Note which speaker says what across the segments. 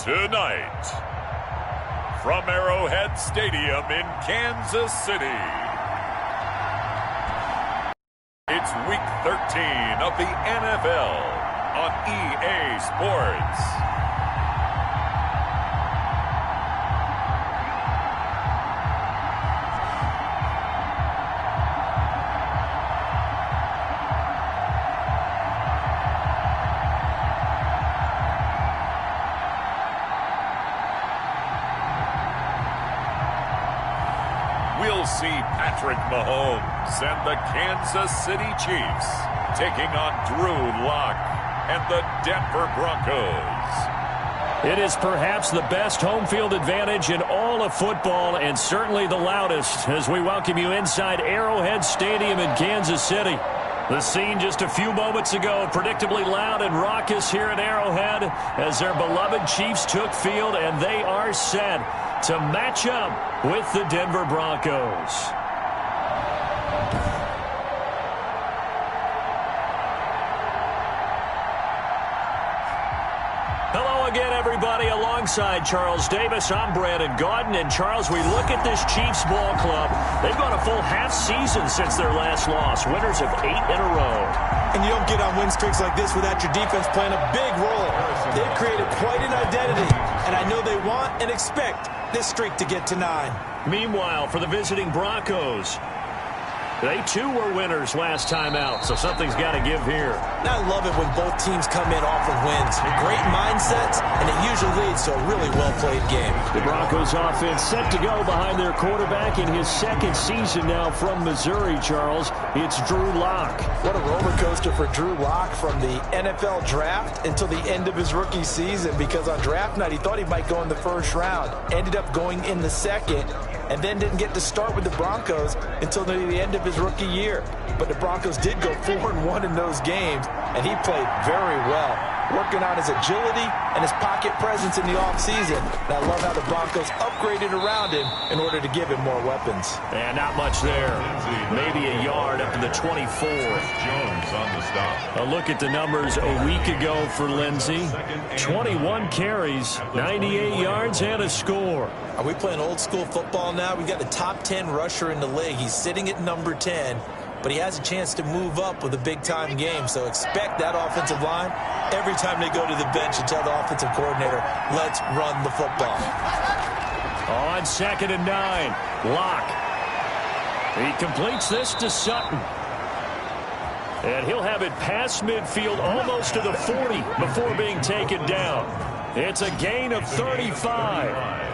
Speaker 1: Tonight, from Arrowhead Stadium in Kansas City, it's Week 13 of the NFL on EA Sports. We'll see Patrick Mahomes and the Kansas City Chiefs taking on Drew Lock and the Denver Broncos.
Speaker 2: It is perhaps the best home field advantage in all of football, and certainly the loudest, as we welcome you inside Arrowhead Stadium in Kansas City. The scene just a few moments ago, predictably loud and raucous here at Arrowhead as their beloved Chiefs took field, and they are set to match up with the Denver Broncos. Hello again, everybody. Alongside Charles Davis, I'm Brandon Gaudin. And Charles, we look at this Chiefs ball club. They've gone a full half season since their last loss. Winners of 8 in a row.
Speaker 3: And you don't get on win streaks like this without your defense playing a big role. They've created quite an identity, and I know they want and expect this streak to get to 9.
Speaker 2: Meanwhile, for the visiting Broncos, they too were winners last time out, so something's got to give here.
Speaker 3: I love it when both teams come in off of wins. Great mindsets, and it usually leads to a really well-played game.
Speaker 2: The Broncos offense set to go behind their quarterback in his second season now from Missouri, Charles. It's Drew Lock.
Speaker 3: What a roller coaster for Drew Lock from the NFL draft until the end of his rookie season, because on draft night he thought he might go in the first round. Ended up going in the second, and then didn't get to start with the Broncos until near the end of his rookie year. But the Broncos did go 4-1 in those games, and he played very well, working on his agility and his pocket presence in the offseason. And I love how the Broncos upgraded around him in order to give him more weapons.
Speaker 2: And not much there. Maybe a yard up to the 24.
Speaker 1: Jones on the stop.
Speaker 2: A look at the numbers a week ago for Lindsey. 21 carries, 98 yards, and a score.
Speaker 3: Are we playing old school football now? We've got the top 10 rusher in the league. He's sitting at number 10, but he has a chance to move up with a big-time game. So expect that offensive line every time they go to the bench and tell the offensive coordinator, let's run the football.
Speaker 2: On 2nd and 9, Lock. He completes this to Sutton. And he'll have it past midfield almost to the 40 before being taken down. It's a gain of 35.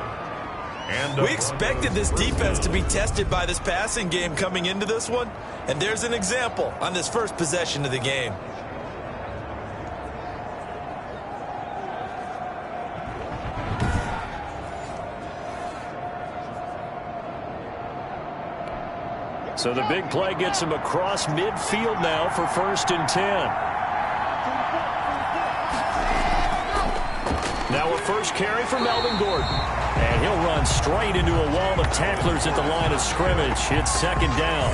Speaker 3: We expected this defense to be tested by this passing game coming into this one, and there's an example on this first possession of the game.
Speaker 2: So the big play gets him across midfield now for 1st and 10. Now a first carry for Melvin Gordon. And he'll run straight into a wall of tacklers at the line of scrimmage. It's 2nd down.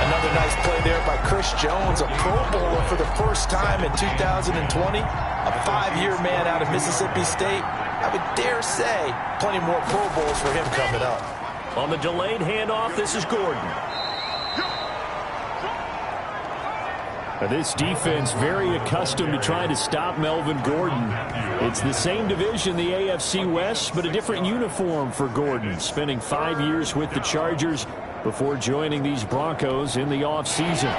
Speaker 3: Another nice play there by Chris Jones, a Pro Bowler for the first time in 2020. A 5-year man out of Mississippi State. I would dare say plenty more Pro Bowls for him coming up.
Speaker 2: On the delayed handoff, this is Gordon. Now this defense very accustomed to trying to stop Melvin Gordon. It's the same division, the AFC West, but a different uniform for Gordon, spending 5 years with the Chargers before joining these Broncos in the offseason.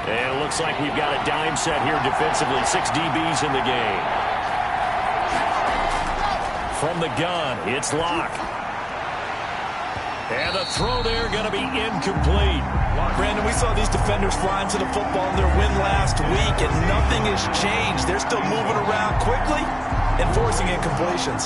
Speaker 2: And it looks like we've got a dime set here defensively, 6 DBs in the game. From the gun, it's Lock. And the throw there going to be incomplete.
Speaker 3: Brandon, we saw these defenders flying to the football in their win last week, and nothing has changed. They're still moving around quickly and forcing incompletions.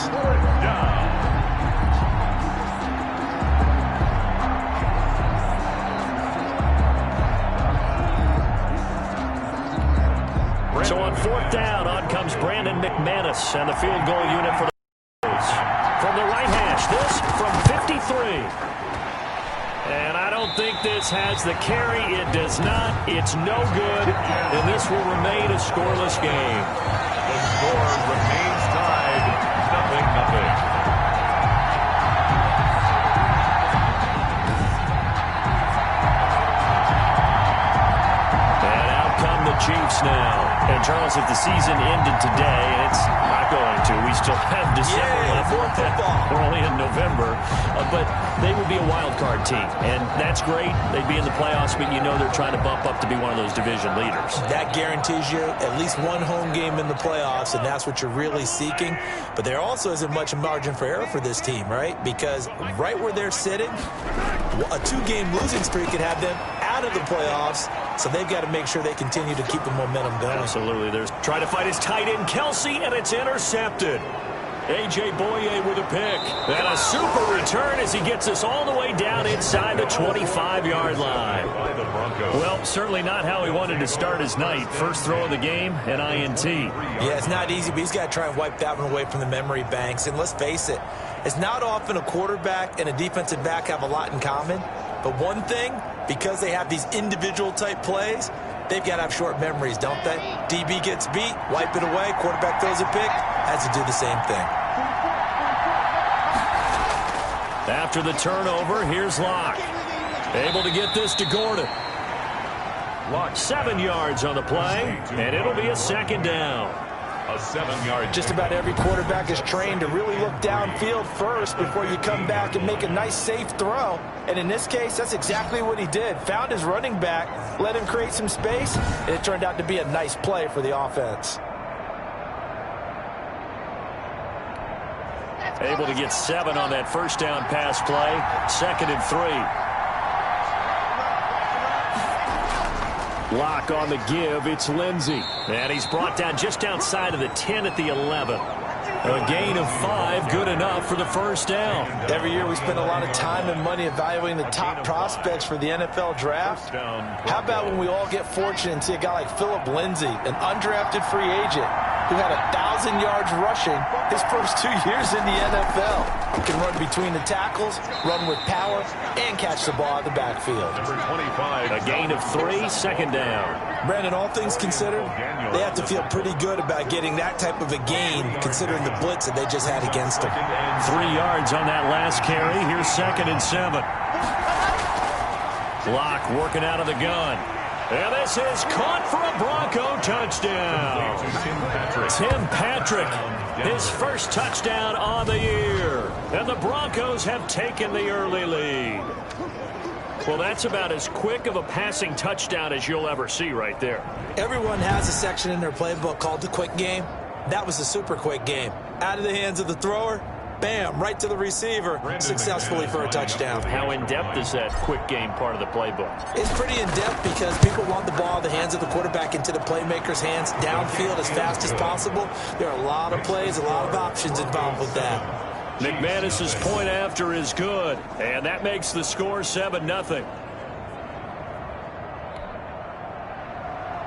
Speaker 2: So on 4th down, on comes Brandon McManus and the field goal unit for the Broncos. From the right hash, this from 53. And I don't think this has the carry. It does not. It's no good. And this will remain a scoreless game.
Speaker 1: The score remains tied
Speaker 2: because if the season ended today, and it's not going to, we still have December left.
Speaker 3: More football.
Speaker 2: We're only in November, but they would be a wild card team, and that's great. They'd be in the playoffs, but you know they're trying to bump up to be one of those division leaders.
Speaker 3: That guarantees you at least one home game in the playoffs, and that's what you're really seeking. But there also isn't much margin for error for this team, right? Because right where they're sitting, a 2-game losing streak could have them out of the playoffs, so they've got to make sure they continue to keep the momentum going.
Speaker 2: Absolutely. There's trying to fight his tight end, Kelsey, and it's intercepted. A.J. Boye with a pick. And a super return as he gets us all the way down inside the 25-yard line. Well, certainly not how he wanted to start his night. First throw of the game, an INT.
Speaker 3: Yeah, it's not easy, but he's got to try and wipe that one away from the memory banks. And let's face it, it's not often a quarterback and a defensive back have a lot in common. But one thing, because they have these individual type plays, they've got to have short memories, don't they? DB gets beat, wipe it away, quarterback throws a pick, has to do the same thing.
Speaker 2: After the turnover, here's Locke. Able to get this to Gordon. Locke 7 yards on the play, and it'll be a second down.
Speaker 1: A 7-yard.
Speaker 3: Just about every quarterback is trained to really look downfield first before you come back and make a nice, safe throw. And in this case, that's exactly what he did. Found his running back, let him create some space, and it turned out to be a nice play for the offense.
Speaker 2: Able to get 7 on that first down pass play. 2nd and 3. Locke on the give. It's Lindsey. And he's brought down just outside of the 10 at the 11. A gain of 5, good enough for the first down.
Speaker 3: Every year we spend a lot of time and money evaluating the top prospects for the NFL draft. How about when we all get fortunate and see a guy like Philip Lindsay, an undrafted free agent, who had 1,000 yards rushing his first 2 years in the NFL. He can run between the tackles, run with power, and catch the ball out of the backfield.
Speaker 1: Number 25.
Speaker 2: A gain of 3, 2nd down.
Speaker 3: Brandon, all things considered, they have to feel pretty good about getting that type of a gain, considering the blitz that they just had against them.
Speaker 2: 3 yards on that last carry. Here's 2nd and 7. Locke working out of the gun. And this is caught for a Bronco touchdown. Tim Patrick, his first touchdown on the year. And the Broncos have taken the early lead. Well, that's about as quick of a passing touchdown as you'll ever see right there.
Speaker 3: Everyone has a section in their playbook called the quick game. That was a super quick game. Out of the hands of the thrower, bam, right to the receiver, successfully for a touchdown.
Speaker 2: How in-depth is that quick game part of the playbook?
Speaker 3: It's pretty in-depth because people want the ball in the hands of the quarterback into the playmaker's hands downfield as fast as possible. There are a lot of plays, a lot of options involved with that.
Speaker 2: McManus's point after is good, and that makes the score 7-0.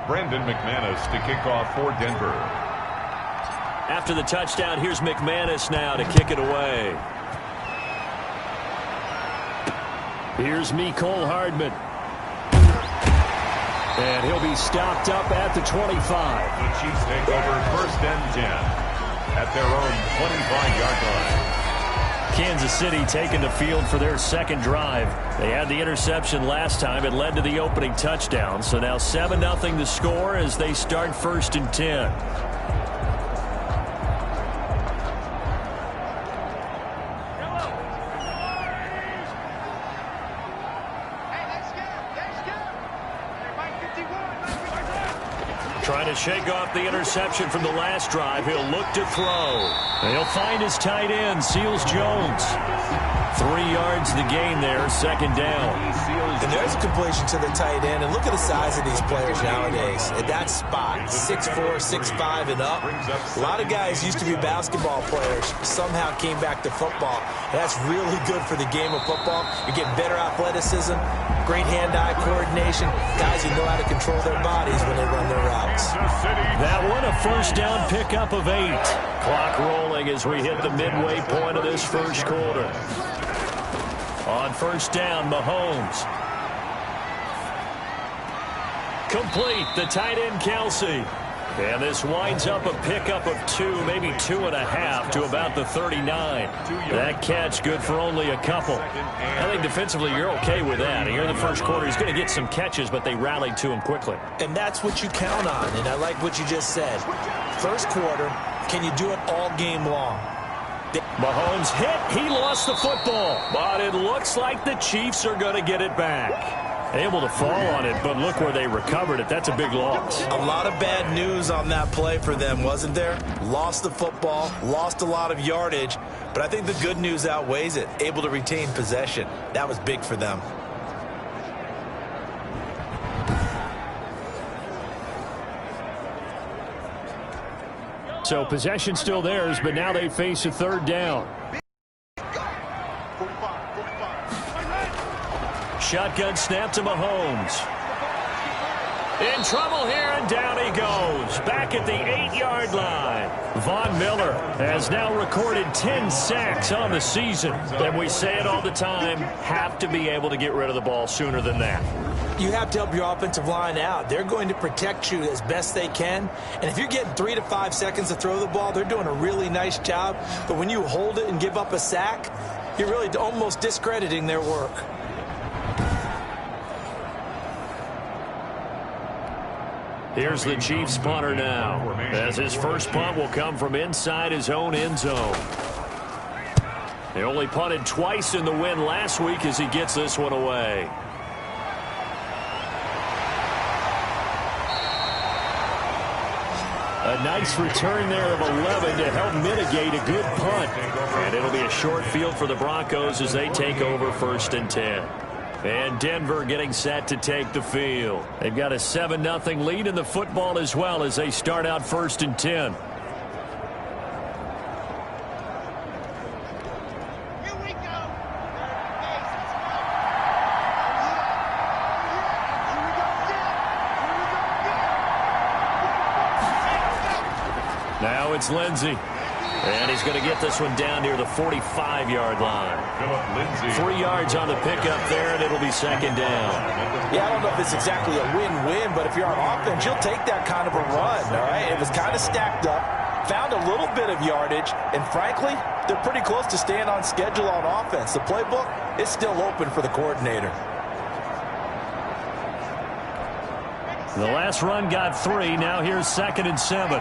Speaker 1: Brandon McManus to kick off for Denver.
Speaker 2: After the touchdown, here's McManus now to kick it away. Here's Mecole Hardman. And he'll be stopped up at the 25.
Speaker 1: The Chiefs take over 1st and 10 at their own 25-yard line.
Speaker 2: Kansas City taking the field for their second drive. They had the interception last time. It led to the opening touchdown. So now 7-0 the score as they start 1st and 10. Trying to shake off the interception from the last drive. He'll look to throw. He'll find his tight end, Seals Jones. 3 yards the gain there, 2nd down.
Speaker 3: And there's a completion to the tight end. And look at the size of these players nowadays. At that spot, 6'4", 6'5", and up. A lot of guys used to be basketball players, somehow came back to football. And that's really good for the game of football. You're getting better athleticism, great hand-eye coordination, guys who know how to control their bodies when they run their routes.
Speaker 2: That one, a first down pickup of 8. Clock rolling as we hit the midway point of this first quarter. On first down, Mahomes. Complete, the tight end, Kelsey. And this winds up a pickup of 2, maybe 2.5 to about the 39. That catch good for only a couple. I think defensively you're okay with that. Here in the first quarter, he's going to get some catches, but they rallied to him quickly.
Speaker 3: And that's what you count on, and I like what you just said. First quarter, can you do it all game long?
Speaker 2: Mahomes hit. He lost the football, but it looks like the Chiefs are going to get it back. Able to fall on it, but look where they recovered it. That's a big loss.
Speaker 3: A lot of bad news on that play for them, wasn't there? Lost the football, lost a lot of yardage, but I think the good news outweighs it. Able to retain possession. That was big for them.
Speaker 2: So possession still theirs, but now they face a third down. Shotgun snap to Mahomes. In trouble here, and down he goes. Back at the 8-yard line. Von Miller has now recorded 10 sacks on the season. And we say it all the time, have to be able to get rid of the ball sooner than that.
Speaker 3: You have to help your offensive line out. They're going to protect you as best they can. And if you're getting 3 to 5 seconds to throw the ball, they're doing a really nice job. But when you hold it and give up a sack, you're really almost discrediting their work.
Speaker 2: Here's the Chiefs punter now, as his first punt will come from inside his own end zone. They only punted twice in the win last week as he gets this one away. A nice return there of 11 to help mitigate a good punt. And it'll be a short field for the Broncos as they take over 1st and 10. And Denver getting set to take the field. They've got a 7-0 lead in the football as well as they start out 1st and 10. Now it's Lindsey. And he's going to get this one down near the 45-yard line. 3 yards on the pickup there, and it'll be 2nd down.
Speaker 3: Yeah, I don't know if it's exactly a win-win, but if you're on offense, you'll take that kind of a run, all right? It was kind of stacked up, found a little bit of yardage, and frankly, they're pretty close to staying on schedule on offense. The playbook is still open for the coordinator.
Speaker 2: The last run got 3. Now here's 2nd and 7.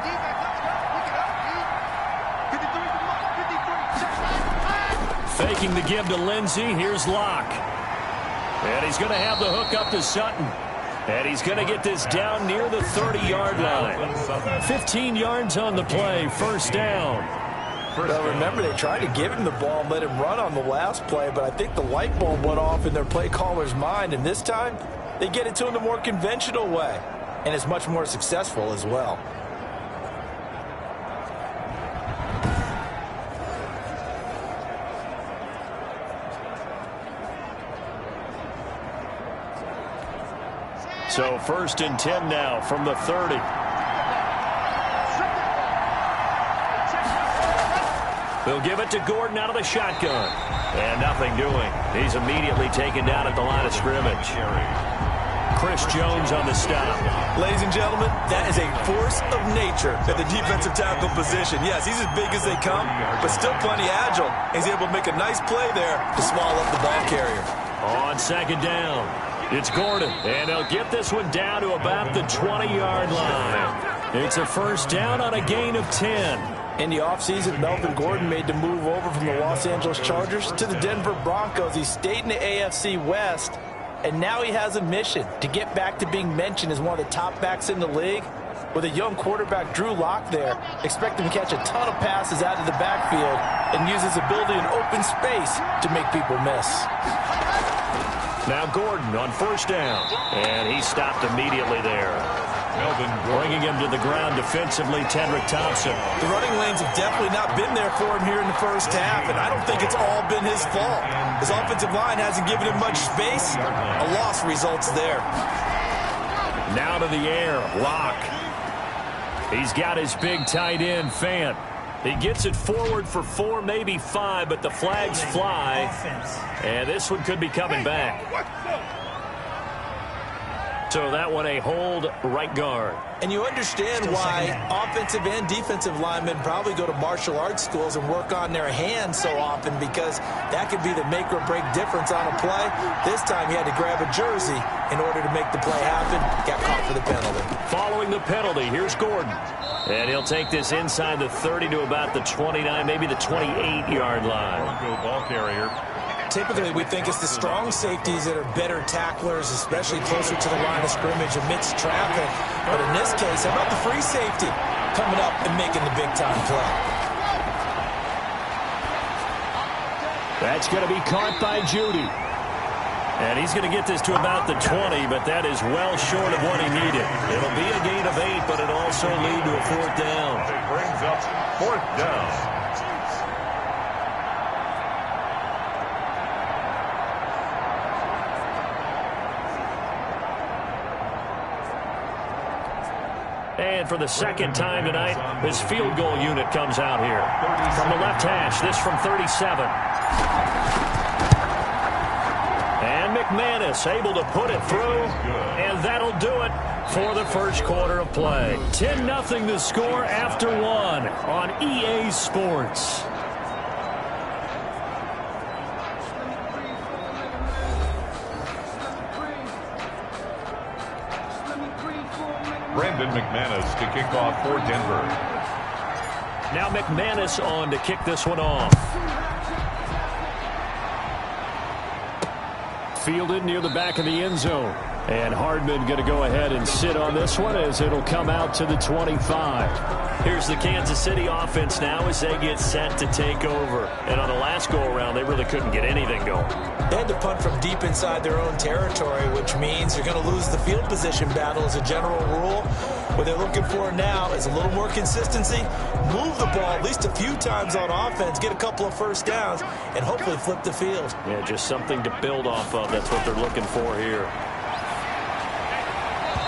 Speaker 2: Faking the give to Lindsey. Here's Locke. And he's going to have the hook up to Sutton. And he's going to get this down near the 30-yard line. 15 yards on the play. 1st down.
Speaker 3: Well, remember, they tried to give him the ball and let him run on the last play, but I think the light bulb went off in their play caller's mind. And this time, they get it to him the more conventional way. And it's much more successful as well.
Speaker 2: So 1st and 10 now from the 30. They'll give it to Gordon out of the shotgun. And nothing doing. He's immediately taken down at the line of scrimmage. Chris Jones on the stop.
Speaker 3: Ladies and gentlemen, that is a force of nature at the defensive tackle position. Yes, he's as big as they come, but still plenty agile. He's able to make a nice play there to swallow up the ball carrier.
Speaker 2: On 2nd down, it's Gordon, and he'll get this one down to about the 20-yard line. It's a 1st down on a gain of 10.
Speaker 3: In the offseason, Melvin Gordon made the move over from the Los Angeles Chargers to the Denver Broncos. He stayed in the AFC West, and now he has a mission to get back to being mentioned as one of the top backs in the league. With a young quarterback, Drew Lock, there, expect him to catch a ton of passes out of the backfield and use his ability in open space to make people miss.
Speaker 2: Now Gordon on 1st down, and he stopped immediately there. Bringing him to the ground defensively, Tedrick Thompson.
Speaker 3: The running lanes have definitely not been there for him here in the first half, and I don't think it's all been his fault. His offensive line hasn't given him much space. A loss results there.
Speaker 2: Now to the air, Locke. He's got his big tight end, Fant. He gets it forward for 4, maybe 5, but the flags fly. And this one could be coming back. So that one a hold right guard.
Speaker 3: And you understand why offensive and defensive linemen probably go to martial arts schools and work on their hands so often, because that could be the make or break difference on a play. This time he had to grab a jersey in order to make the play happen. Got caught for the penalty.
Speaker 2: Following the penalty, here's Gordon. And he'll take this inside the 30 to about the 29, maybe the 28-yard line.
Speaker 1: Bronco ball carrier.
Speaker 3: Typically, we think it's the strong safeties that are better tacklers, especially closer to the line of scrimmage amidst traffic. But in this case, how about the free safety coming up and making the big-time play?
Speaker 2: That's going to be caught by Judy. And he's going to get this to about the 20, but that is well short of what he needed. It'll be a gain of 8, but it'll also lead to a 4th down.
Speaker 1: It brings up 4th down.
Speaker 2: And for the second time tonight, this field goal unit comes out here. From the left hash, this from 37. And McManus able to put it through, and that'll do it for the first quarter of play. 10-0 the score after 1 on EA Sports.
Speaker 1: Brandon McManus to kick off for Denver.
Speaker 2: Now McManus on to kick this one off. Fielded near the back of the end zone. And Hardman going to go ahead and sit on this one as it'll come out to the 25. Here's the Kansas City offense now as they get set to take over. And on the last go-around, they really couldn't get anything going.
Speaker 3: They had to punt from deep inside their own territory, which means you're going to lose the field position battle as a general rule. What they're looking for now is a little more consistency, move the ball at least a few times on offense, get a couple of first downs, and hopefully flip the field.
Speaker 2: Yeah, just something to build off of. That's what they're looking for here.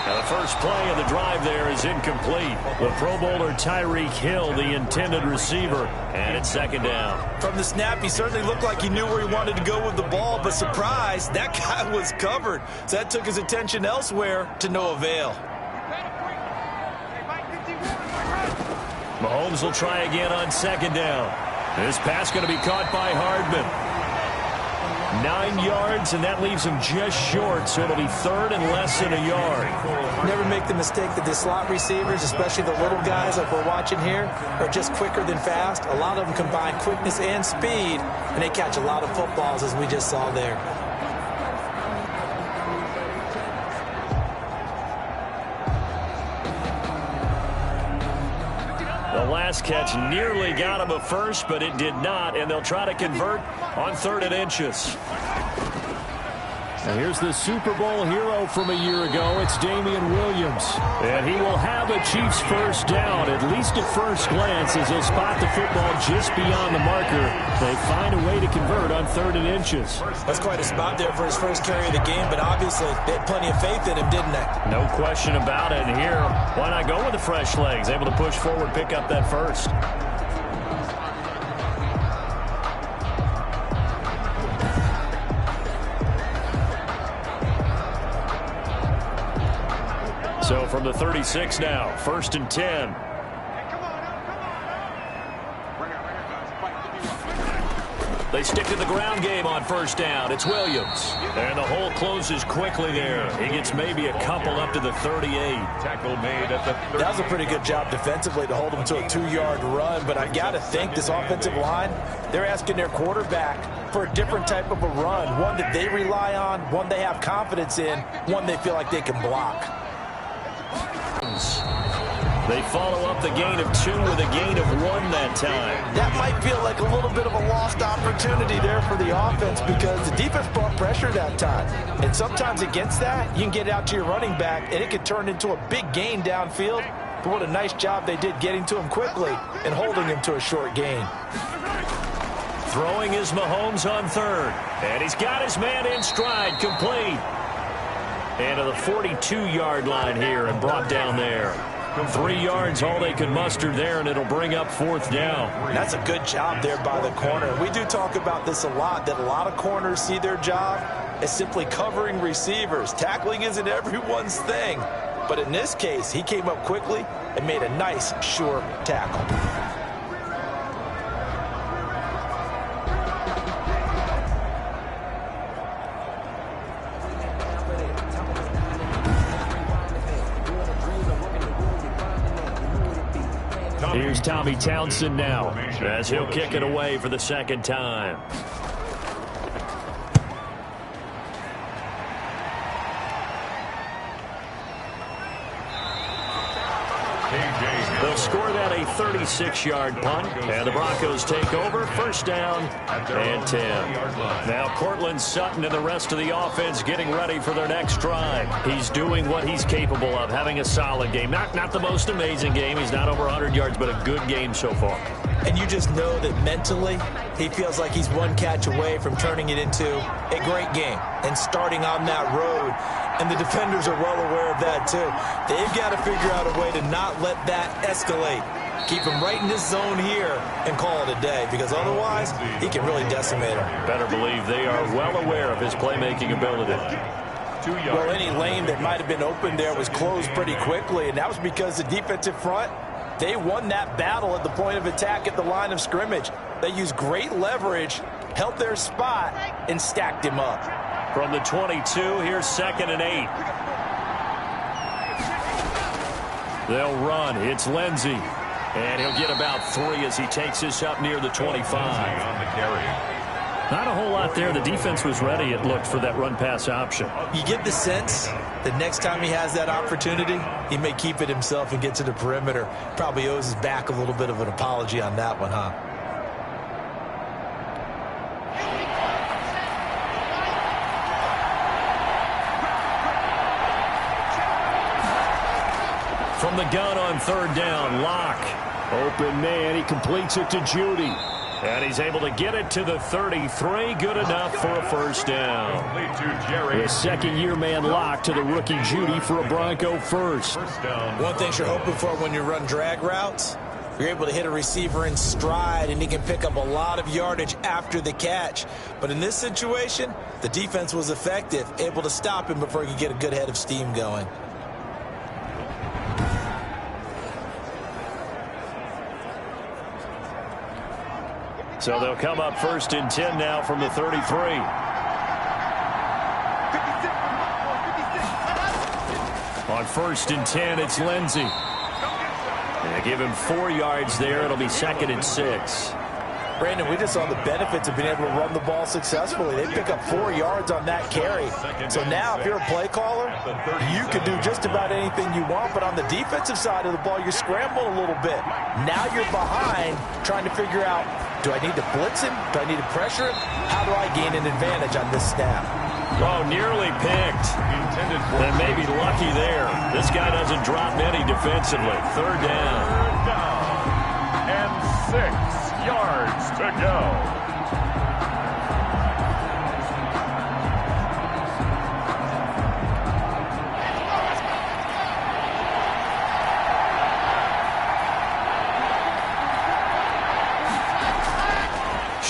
Speaker 2: Now the first play of the drive there is incomplete. The Pro Bowler Tyreek Hill, the intended receiver, and it's second down.
Speaker 3: From the snap, he certainly looked like he knew where he wanted to go with the ball, but surprise, that guy was covered. So that took his attention elsewhere to no avail.
Speaker 2: Mahomes will try again on second down. This pass going to be caught by Hardman. 9 yards, and that leaves him just short, so it'll be third and less than a yard.
Speaker 3: Never make the mistake that the slot receivers, especially the little guys like we're watching here, are just quicker than fast. A lot of them combine quickness and speed, and they catch a lot of footballs, as we just saw there.
Speaker 2: The last catch nearly got him a first, but it did not, and they'll try to convert on 3rd and inches. Now here's the Super Bowl hero from a year ago. It's Damian Williams. And he will have a Chiefs first down, at least at first glance, as they'll spot the football just beyond the marker. They find a way to convert on 3rd and inches.
Speaker 3: That's quite a spot there for his first carry of the game, but obviously they had plenty of faith in him, didn't they?
Speaker 2: No question about it. And here, why not go with the fresh legs? Able to push forward, pick up that first. So from the 36 now, 1st and 10. They stick to the ground game on first down. It's Williams. And the hole closes quickly there. He gets maybe a couple up to the 38.
Speaker 1: Tackle made at the 30.
Speaker 3: That was a pretty good job defensively to hold him to a 2-yard run, but I got to think this offensive line, they're asking their quarterback for a different type of a run, one that they rely on, one they have confidence in, one they feel like they can block.
Speaker 2: They follow up the gain of 2 with a gain of 1 that time.
Speaker 3: That might feel like a little bit of a lost opportunity there for the offense because the defense brought pressure that time. And sometimes against that, you can get out to your running back, and it could turn into a big gain downfield. But what a nice job they did getting to him quickly and holding him to a short gain.
Speaker 2: Throwing is Mahomes on 3rd. And he's got his man in stride, complete. And to the 42-yard line here and brought down there. 3 yards, all they could muster there, and it'll bring up 4th down.
Speaker 3: That's a good job there by the corner. We do talk about this a lot, that a lot of corners see their job is simply covering receivers. Tackling isn't everyone's thing. But in this case, he came up quickly and made a nice, sure tackle.
Speaker 2: Here's Tommy Townsend now, as he'll kick it away for the second time. They'll score that a 36-yard punt, and the Broncos take over, first down and 10. Now Cortland Sutton and the rest of the offense getting ready for their next drive. He's doing what he's capable of, having a solid game. Not the most amazing game. He's not over 100 yards, but a good game so far.
Speaker 3: And you just know that mentally, he feels like he's one catch away from turning it into a great game and starting on that road. And the defenders are well aware of that, too. They've got to figure out a way to not let that escalate. Keep him right in this zone here and call it a day, because otherwise, he can really decimate him.
Speaker 2: Better believe they are well aware of his playmaking ability.
Speaker 3: Well, any lane that might have been open there was closed pretty quickly, and that was because the defensive front, they won that battle at the point of attack at the line of scrimmage. They used great leverage, held their spot, and stacked him up.
Speaker 2: From the 22, here's 2nd and 8. They'll run. It's Lindsey. And he'll get about 3 as he takes this up near the 25.
Speaker 1: On the carry.
Speaker 2: Not a whole lot there. The defense was ready, it looked, for that run-pass option.
Speaker 3: You get the sense that next time he has that opportunity, he may keep it himself and get to the perimeter. Probably owes his back a little bit of an apology on that one, huh?
Speaker 2: From the gun on 3rd down, Locke. Open man, he completes it to Judy. And he's able to get it to the 33. Good enough for a first down. The second-year man Locke to the rookie Judy for a Bronco first.
Speaker 3: One thing you're hoping for when you run drag routes, you're able to hit a receiver in stride, and he can pick up a lot of yardage after the catch. But in this situation, the defense was effective, able to stop him before he could get a good head of steam going.
Speaker 2: So they'll come up 1st and 10 now from the 33. On 1st and 10, it's Lindsey. And they give him 4 yards there. It'll be 2nd and 6.
Speaker 3: Brandon, we just saw the benefits of being able to run the ball successfully. They pick up 4 yards on that carry. So now if you're a play caller, you can do just about anything you want. But on the defensive side of the ball, you're scrambling a little bit. Now you're behind trying to figure out, do I need to blitz him? Do I need to pressure him? How do I gain an advantage on this snap?
Speaker 2: Oh, nearly picked. And maybe lucky there. This guy doesn't drop many defensively. 3rd down.
Speaker 1: 3rd down and 6 yards to go.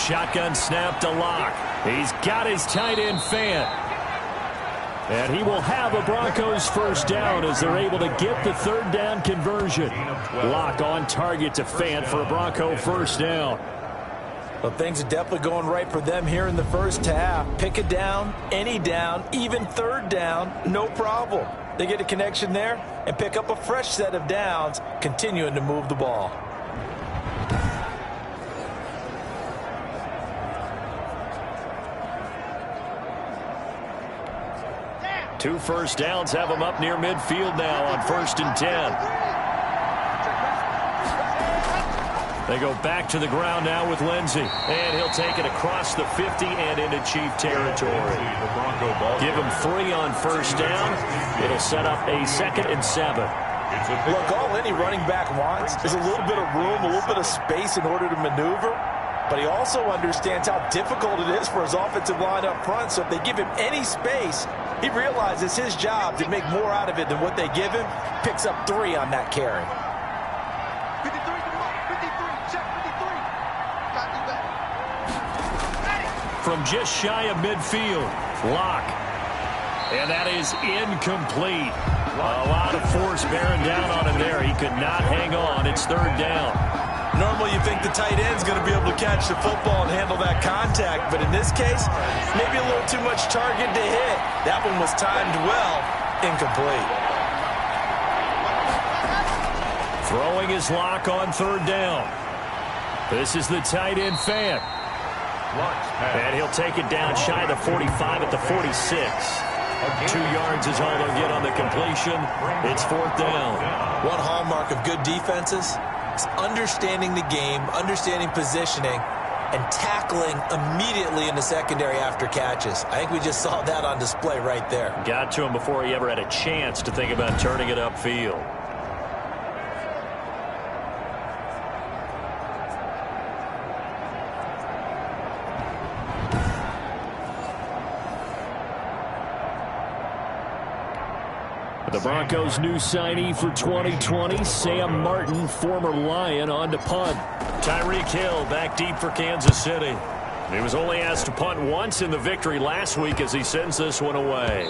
Speaker 2: Shotgun snap to Locke. He's got his tight end Fant. And he will have a Broncos first down as they're able to get the 3rd down conversion. Locke on target to Fant for a Bronco first down.
Speaker 3: Well, things are definitely going right for them here in the first half. Pick a down, any down, even 3rd down, no problem. They get a connection there and pick up a fresh set of downs, continuing to move the ball.
Speaker 2: Two first downs have them up near midfield now on 1st and 10. They go back to the ground now with Lindsey. And he'll take it across the 50 and into Chief territory. Give him 3 on 1st down. It'll set up a 2nd and 7.
Speaker 3: Look, all any running back wants is a little bit of room, a little bit of space in order to maneuver. But he also understands how difficult it is for his offensive line up front. So if they give him any space, he realizes his job to make more out of it than what they give him. Picks up 3 on that carry.
Speaker 2: From just shy of midfield, Lock. And that is incomplete. A lot of force bearing down on him there. He could not hang on. It's third down.
Speaker 3: Normally you think the tight end's going to be able to catch the football and handle that contact, but in this case, maybe a little too much target to hit. That one was timed well, incomplete.
Speaker 2: Throwing his Lock on third down. This is the tight end fan. And he'll take it down shy of the 45 at the 46. 2 yards is all they'll get on the completion. It's fourth down.
Speaker 3: One hallmark of good defenses is understanding the game, understanding positioning, and tackling immediately in the secondary after catches. I think we just saw that on display right there.
Speaker 2: Got to him before he ever had a chance to think about turning it upfield. The Broncos' new signee for 2020, Sam Martin, former Lion, on to punt. Tyreek Hill back deep for Kansas City. He was only asked to punt once in the victory last week as he sends this one away.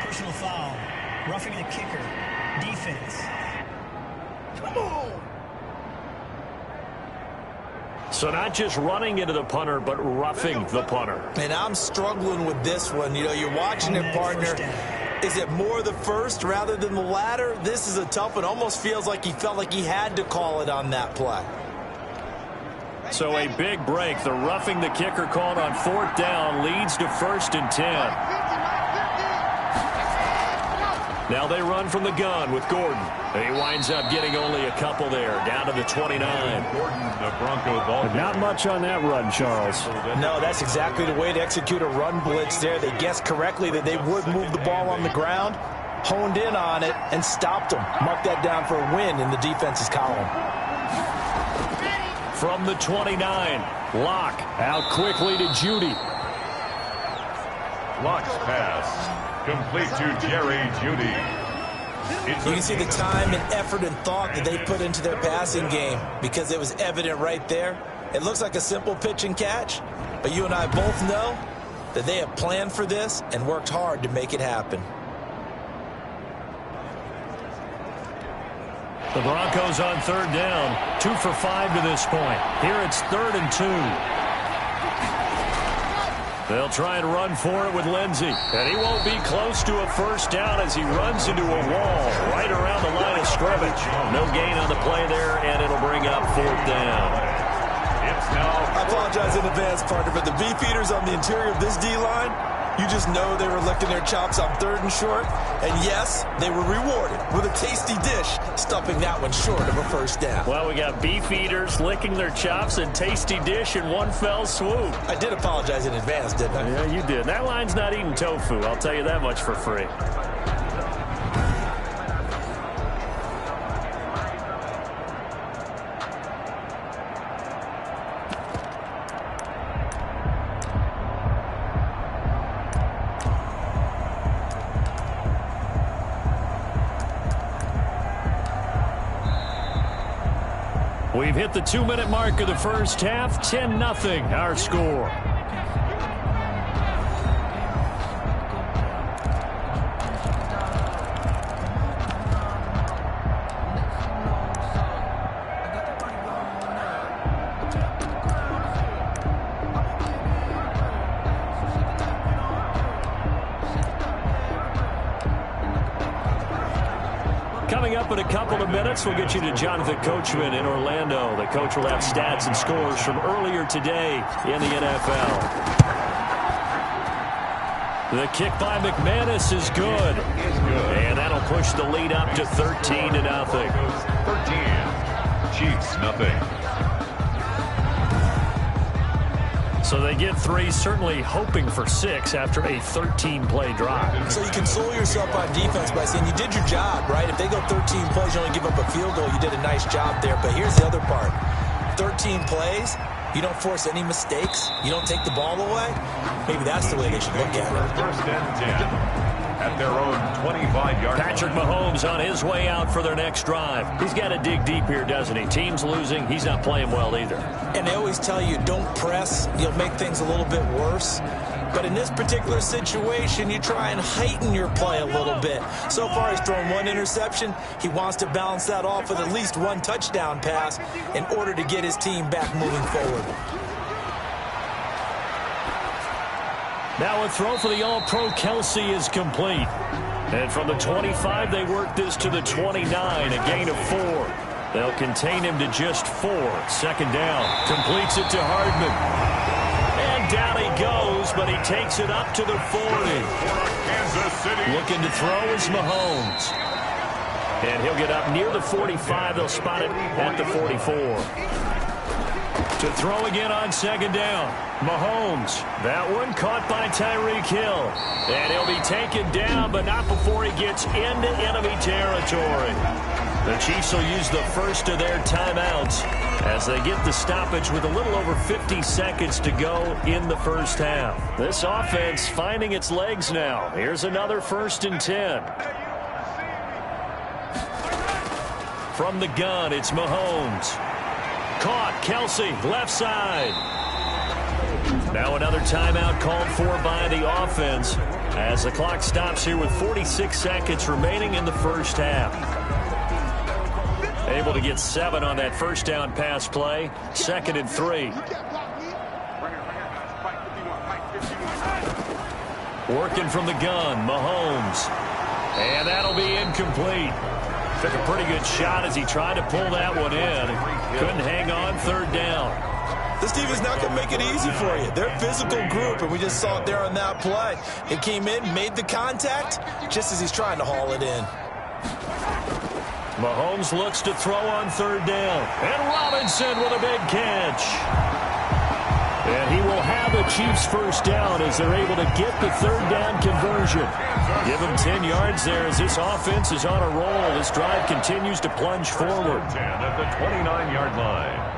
Speaker 4: Personal foul. Roughing the kicker. Defense. Come on!
Speaker 2: So not just running into the punter, but roughing the punter.
Speaker 3: And I'm struggling with this one. You know, you're watching it, partner. Is it more the first rather than the latter? This is a tough one. Almost feels like he felt like he had to call it on that play.
Speaker 2: So a big break. The roughing the kicker called on fourth down leads to 1st and 10. Now they run from the gun with Gordon. He winds up getting only a couple there, down to the 29.
Speaker 1: Gordon, the Bronco ball.
Speaker 2: Not much on that run, Charles.
Speaker 3: No, that's exactly the way to execute a run blitz there. They guessed correctly that they would move the ball on the ground, honed in on it, and stopped them. Mark that down for a win in the defense's column.
Speaker 2: From the 29, Lock out quickly to Judy.
Speaker 1: Lock's pass. Complete to Jerry Judy.
Speaker 3: You can see the time and effort and thought that they put into their passing game because it was evident right there. It looks like a simple pitch and catch, but you and I both know that they have planned for this and worked hard to make it happen.
Speaker 2: The Broncos on third down, 2 for 5 to this point. Here it's 3rd and 2. They'll try and run for it with Lindsey. And he won't be close to a first down as he runs into a wall right around the line of scrimmage. No gain on the play there, and it'll bring up fourth down.
Speaker 3: I apologize in advance, partner, but the beefeaters on the interior of this D-line, you just know they were licking their chops on 3rd and short. And yes, they were rewarded with a tasty dish, stuffing that one short of a first down.
Speaker 2: Well, we got beef eaters licking their chops and tasty dish in one fell swoop.
Speaker 3: I did apologize in advance, didn't I?
Speaker 2: Yeah, you did. That line's not eating tofu, I'll tell you that much for free. We've hit the 2-minute mark of the first half. 10-0 our score. Coming up in a couple of minutes, we'll get you to Jonathan Coachman in Orlando. The coach will have stats and scores from earlier today in the NFL. The kick by McManus is good. And that'll push the lead up to 13-0.
Speaker 1: 13. Chiefs, nothing.
Speaker 2: So they get 3, certainly hoping for 6 after a 13-play drive.
Speaker 3: So you console yourself on defense by saying you did your job, right? If they go 13 plays, you only give up a field goal, you did a nice job there. But here's the other part. 13 plays, you don't force any mistakes, you don't take the ball away. Maybe that's the way they should look at it.
Speaker 1: 1st and 10. at their own 25-yard line.
Speaker 2: Patrick Mahomes on his way out for their next drive. He's got to dig deep here, doesn't he? Team's losing. He's not playing well either.
Speaker 3: And they always tell you, don't press. You'll make things a little bit worse. But in this particular situation, you try and heighten your play a little bit. So far, he's thrown one interception. He wants to balance that off with at least one touchdown pass in order to get his team back moving forward.
Speaker 2: Now a throw for the All-Pro Kelsey is complete. And from the 25, they work this to the 29, a gain of 4. They'll contain him to just 4. Second down. Completes it to Hardman. And down he goes, but he takes it up to the 40. Looking to throw is Mahomes. And he'll get up near the 45. They'll spot it at the 44. To throw again on second down. Mahomes. That one caught by Tyreek Hill. And he'll be taken down, but not before he gets into enemy territory. The Chiefs will use the first of their timeouts as they get the stoppage with a little over 50 seconds to go in the first half. This offense finding its legs now. Here's another 1st and 10. From the gun, it's Mahomes. Caught, Kelsey, left side. Now another timeout called for by the offense as the clock stops here with 46 seconds remaining in the first half. Able to get 7 on that first down pass play. 2nd and 3. Working from the gun, Mahomes. And that'll be incomplete. Took a pretty good shot as he tried to pull that one in. Couldn't hang on, 3rd down.
Speaker 3: This team is not going to make it easy for you. They're a physical group, and we just saw it there on that play. It came in, made the contact, just as he's trying to haul it in.
Speaker 2: Mahomes looks to throw on 3rd down. And Robinson with a big catch. And he will have the Chiefs first down as they're able to get the 3rd down conversion. Give him 10 yards there as this offense is on a roll. This drive continues to plunge forward.
Speaker 1: 10 at the 29-yard line.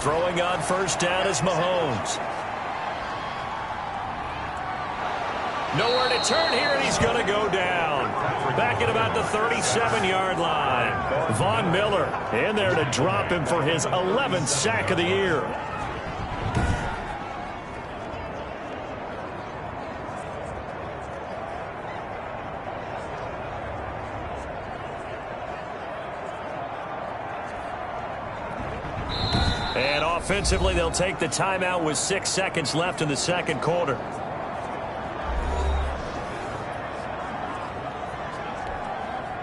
Speaker 2: Throwing on 1st down is Mahomes. Nowhere to turn here, and he's going to go down. Back at about the 37-yard line. Von Miller in there to drop him for his 11th sack of the year. And offensively, they'll take the timeout with 6 seconds left in the second quarter.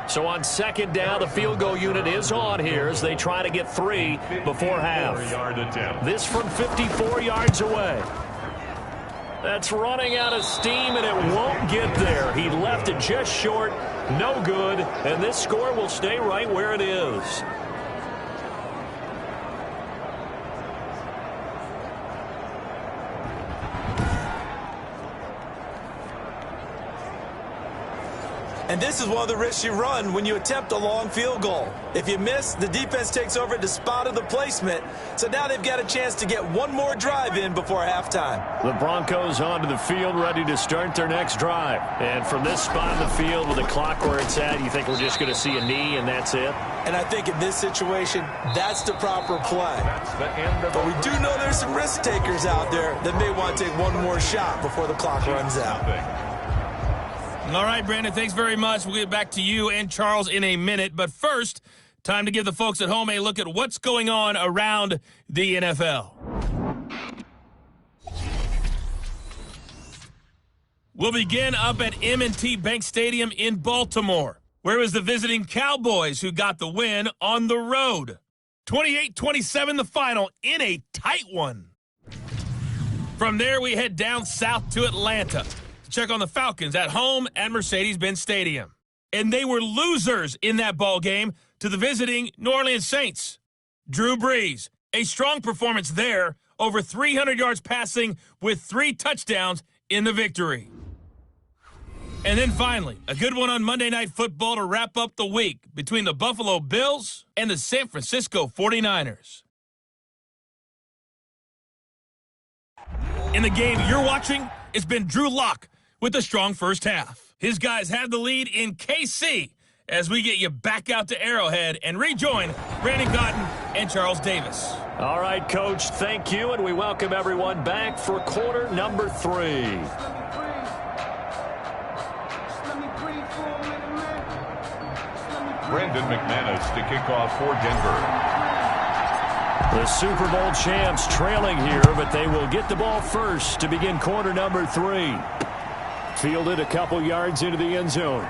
Speaker 2: So on 2nd down, the field goal unit is on here as they try to get 3 before half. This from 54 yards away. That's running out of steam, and it won't get there. He left it just short, no good, and this score will stay right where it is.
Speaker 3: And this is one of the risks you run when you attempt a long field goal. If you miss, the defense takes over at the spot of the placement. So now they've got a chance to get one more drive in before halftime.
Speaker 2: The Broncos onto the field, ready to start their next drive. And from this spot in the field with the clock where it's at, you think we're just going to see a knee and that's it?
Speaker 3: And I think in this situation, that's the proper play. But we do know there's some risk takers out there that may want to take one more shot before the clock runs out.
Speaker 5: All right, Brandon, thanks very much. We'll get back to you and Charles in a minute. But first, time to give the folks at home a look at what's going on around the NFL. We'll begin up at M&T Bank Stadium in Baltimore, where it was the visiting Cowboys who got the win on the road. 28-27 the final in a tight one. From there, we head down south to Atlanta. Check on the Falcons at home at Mercedes-Benz Stadium. And they were losers in that ball game to the visiting New Orleans Saints. Drew Brees, a strong performance there, over 300 yards passing with 3 touchdowns in the victory. And then finally, a good one on Monday Night Football to wrap up the week between the Buffalo Bills and the San Francisco 49ers. In the game you're watching, it's been Drew Lock with a strong first half. His guys have the lead in KC as we get you back out to Arrowhead and rejoin Brandon Cotton and Charles Davis.
Speaker 2: All right, Coach, thank you, and we welcome everyone back for quarter number 3.
Speaker 1: Brandon McManus to kick off for Denver.
Speaker 2: The Super Bowl champs trailing here, but they will get the ball first to begin quarter number 3. Fielded a couple yards into the end zone.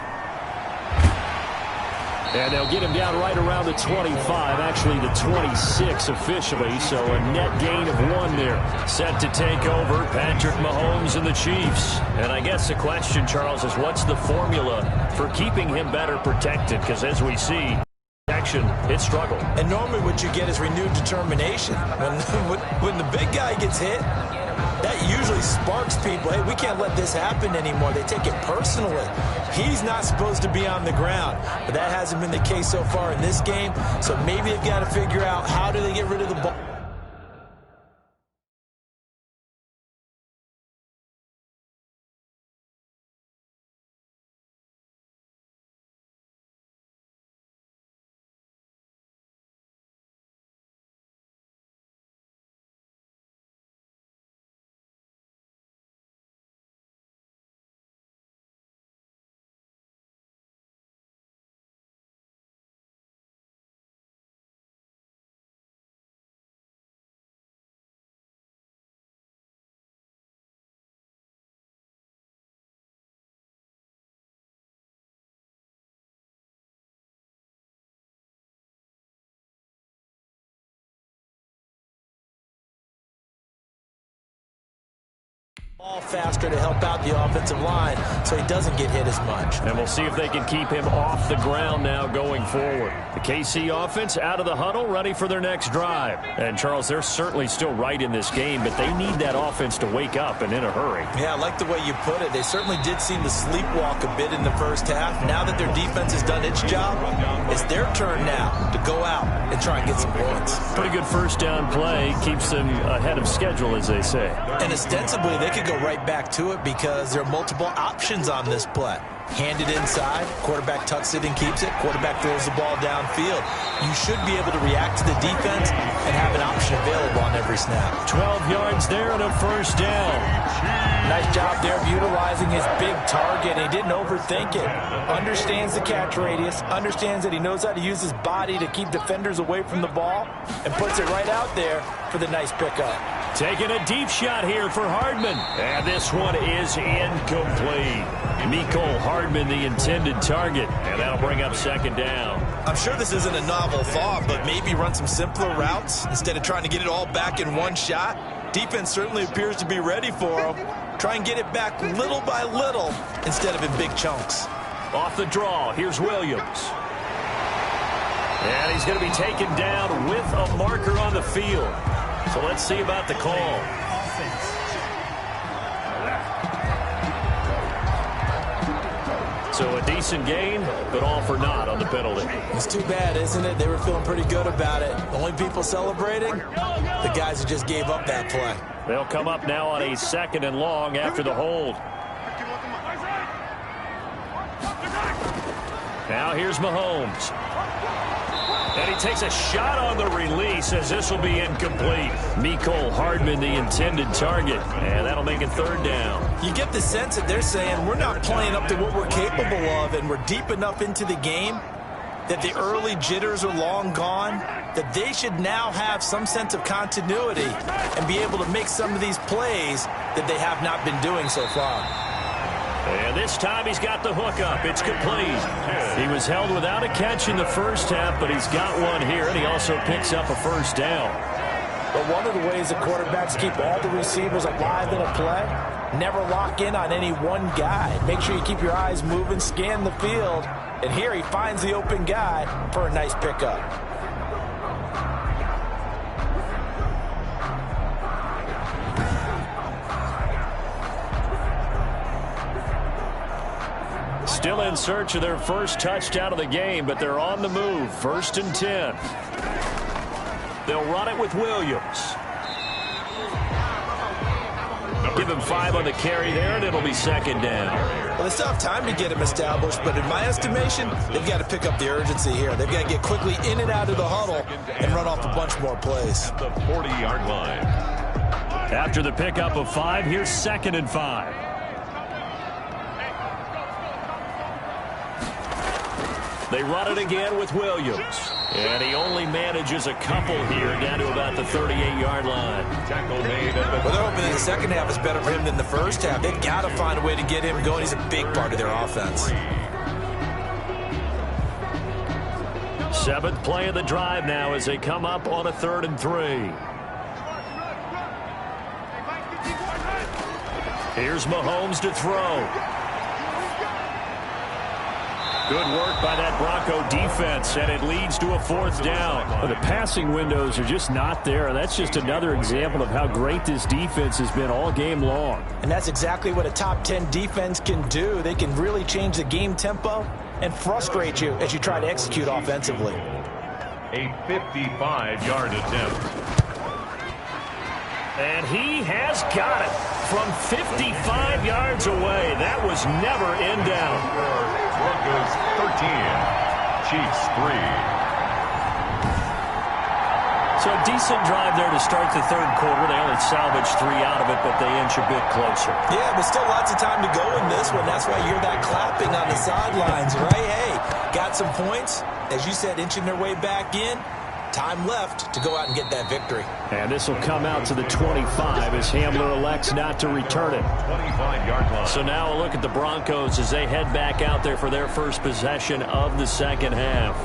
Speaker 2: And they'll get him down right around the 25, actually the 26 officially, so a net gain of 1 there. Set to take over, Patrick Mahomes and the Chiefs. And I guess the question, Charles, is what's the formula for keeping him better protected? Because as we see, protection, it's struggle.
Speaker 3: And normally what you get is renewed determination. When the big guy gets hit, that usually sparks people. Hey, we can't let this happen anymore. They take it personally. He's not supposed to be on the ground, but that hasn't been the case so far in this game. So maybe they've got to figure out how do they get rid of the ball. Ball faster to help out the offensive line so he doesn't get hit as much.
Speaker 2: And we'll see if they can keep him off the ground now going forward. The KC offense out of the huddle, ready for their next drive. And, Charles, they're certainly still right in this game, but they need that offense to wake up and in a hurry.
Speaker 3: Yeah, I like the way you put it. They certainly did seem to sleepwalk a bit in the first half. Now that their defense has done its job, it's their turn now to go out and try and get some points.
Speaker 2: Pretty good first down play. Keeps them ahead of schedule, as they say.
Speaker 3: And ostensibly, they could go right back to it because there are multiple options on this play. Hand it inside, quarterback tucks it and keeps it, quarterback throws the ball downfield. You should be able to react to the defense and have an option available on every snap.
Speaker 2: 12 yards there and a first down.
Speaker 3: Nice job there of utilizing his big target. He didn't overthink it. Understands the catch radius, understands that he knows how to use his body to keep defenders away from the ball, and puts it right out there for the nice pickup.
Speaker 2: Taking a deep shot here for Hardman. And this one is incomplete. Mecole Hardman, the intended target. And that'll bring up second down.
Speaker 3: I'm sure this isn't a novel thought, but maybe run some simpler routes instead of trying to get it all back in one shot. Defense certainly appears to be ready for him. Try and get it back little by little instead of in big chunks.
Speaker 2: Off the draw, here's Williams. And he's going to be taken down with a marker on the field. So let's see about the call. So a decent gain, but all for naught on the penalty.
Speaker 3: It's too bad, isn't it? They were feeling pretty good about it. The only people celebrating, the guys who just gave up that play.
Speaker 2: They'll come up now on a 2nd and long after the hold. Now here's Mahomes. And he takes a shot on the release as this will be incomplete. Mecole Hardman, the intended target. And that'll make it 3rd down.
Speaker 3: You get the sense that they're saying we're not playing up to what we're capable of, and we're deep enough into the game that the early jitters are long gone, that they should now have some sense of continuity and be able to make some of these plays that they have not been doing so far.
Speaker 2: And this time he's got the hook up. It's complete. He was held without a catch in the first half, but he's got one here, and he also picks up a first down.
Speaker 3: But one of the ways that quarterbacks keep all the receivers alive in a play, never lock in on any one guy. Make sure you keep your eyes moving, scan the field, and here he finds the open guy for a nice pickup.
Speaker 2: Still in search of their first touchdown of the game, but they're on the move. 1st and 10. They'll run it with Williams. Give him 5 on the carry there, and it'll be second down.
Speaker 3: Well, they still have time to get him established, but in my estimation, they've got to pick up the urgency here. They've got to get quickly in and out of the huddle and run off a bunch more plays.
Speaker 1: At the 40-yard line.
Speaker 2: After the pickup of 5, here's 2nd and 5. They run it again with Williams. And he only manages a couple here down to about the 38-yard line.
Speaker 1: Tackle made at the...
Speaker 3: Well, they're hoping that the second half is better for him than the first half. They've got to find a way to get him going. He's a big part of their offense.
Speaker 2: 7th play of the drive now as they come up on a 3rd and 3. Here's Mahomes to throw. Good work by that Bronco defense, and it leads to a 4th down.
Speaker 6: Well, the passing windows are just not there. That's just another example of how great this defense has been all game long.
Speaker 3: And that's exactly what a top 10 defense can do. They can really change the game tempo and frustrate you as you try to execute offensively.
Speaker 1: A 55-yard attempt.
Speaker 2: And he has got it from 55 yards away. That was never in down.
Speaker 1: Broncos 13, Chiefs 3.
Speaker 2: So a decent drive there to start the 3rd quarter. They only salvaged 3 out of it, but they inch a bit closer.
Speaker 3: Yeah, but still lots of time to go in this one. That's why you hear that clapping on the sidelines, right? Hey, got some points. As you said, inching their way back in. Time left to go out and get that victory.
Speaker 6: And this will come out to the 25 as Hamler elects not to return it.
Speaker 1: 25-yard line.
Speaker 2: So now a look at the Broncos as they head back out there for their first possession of the second half.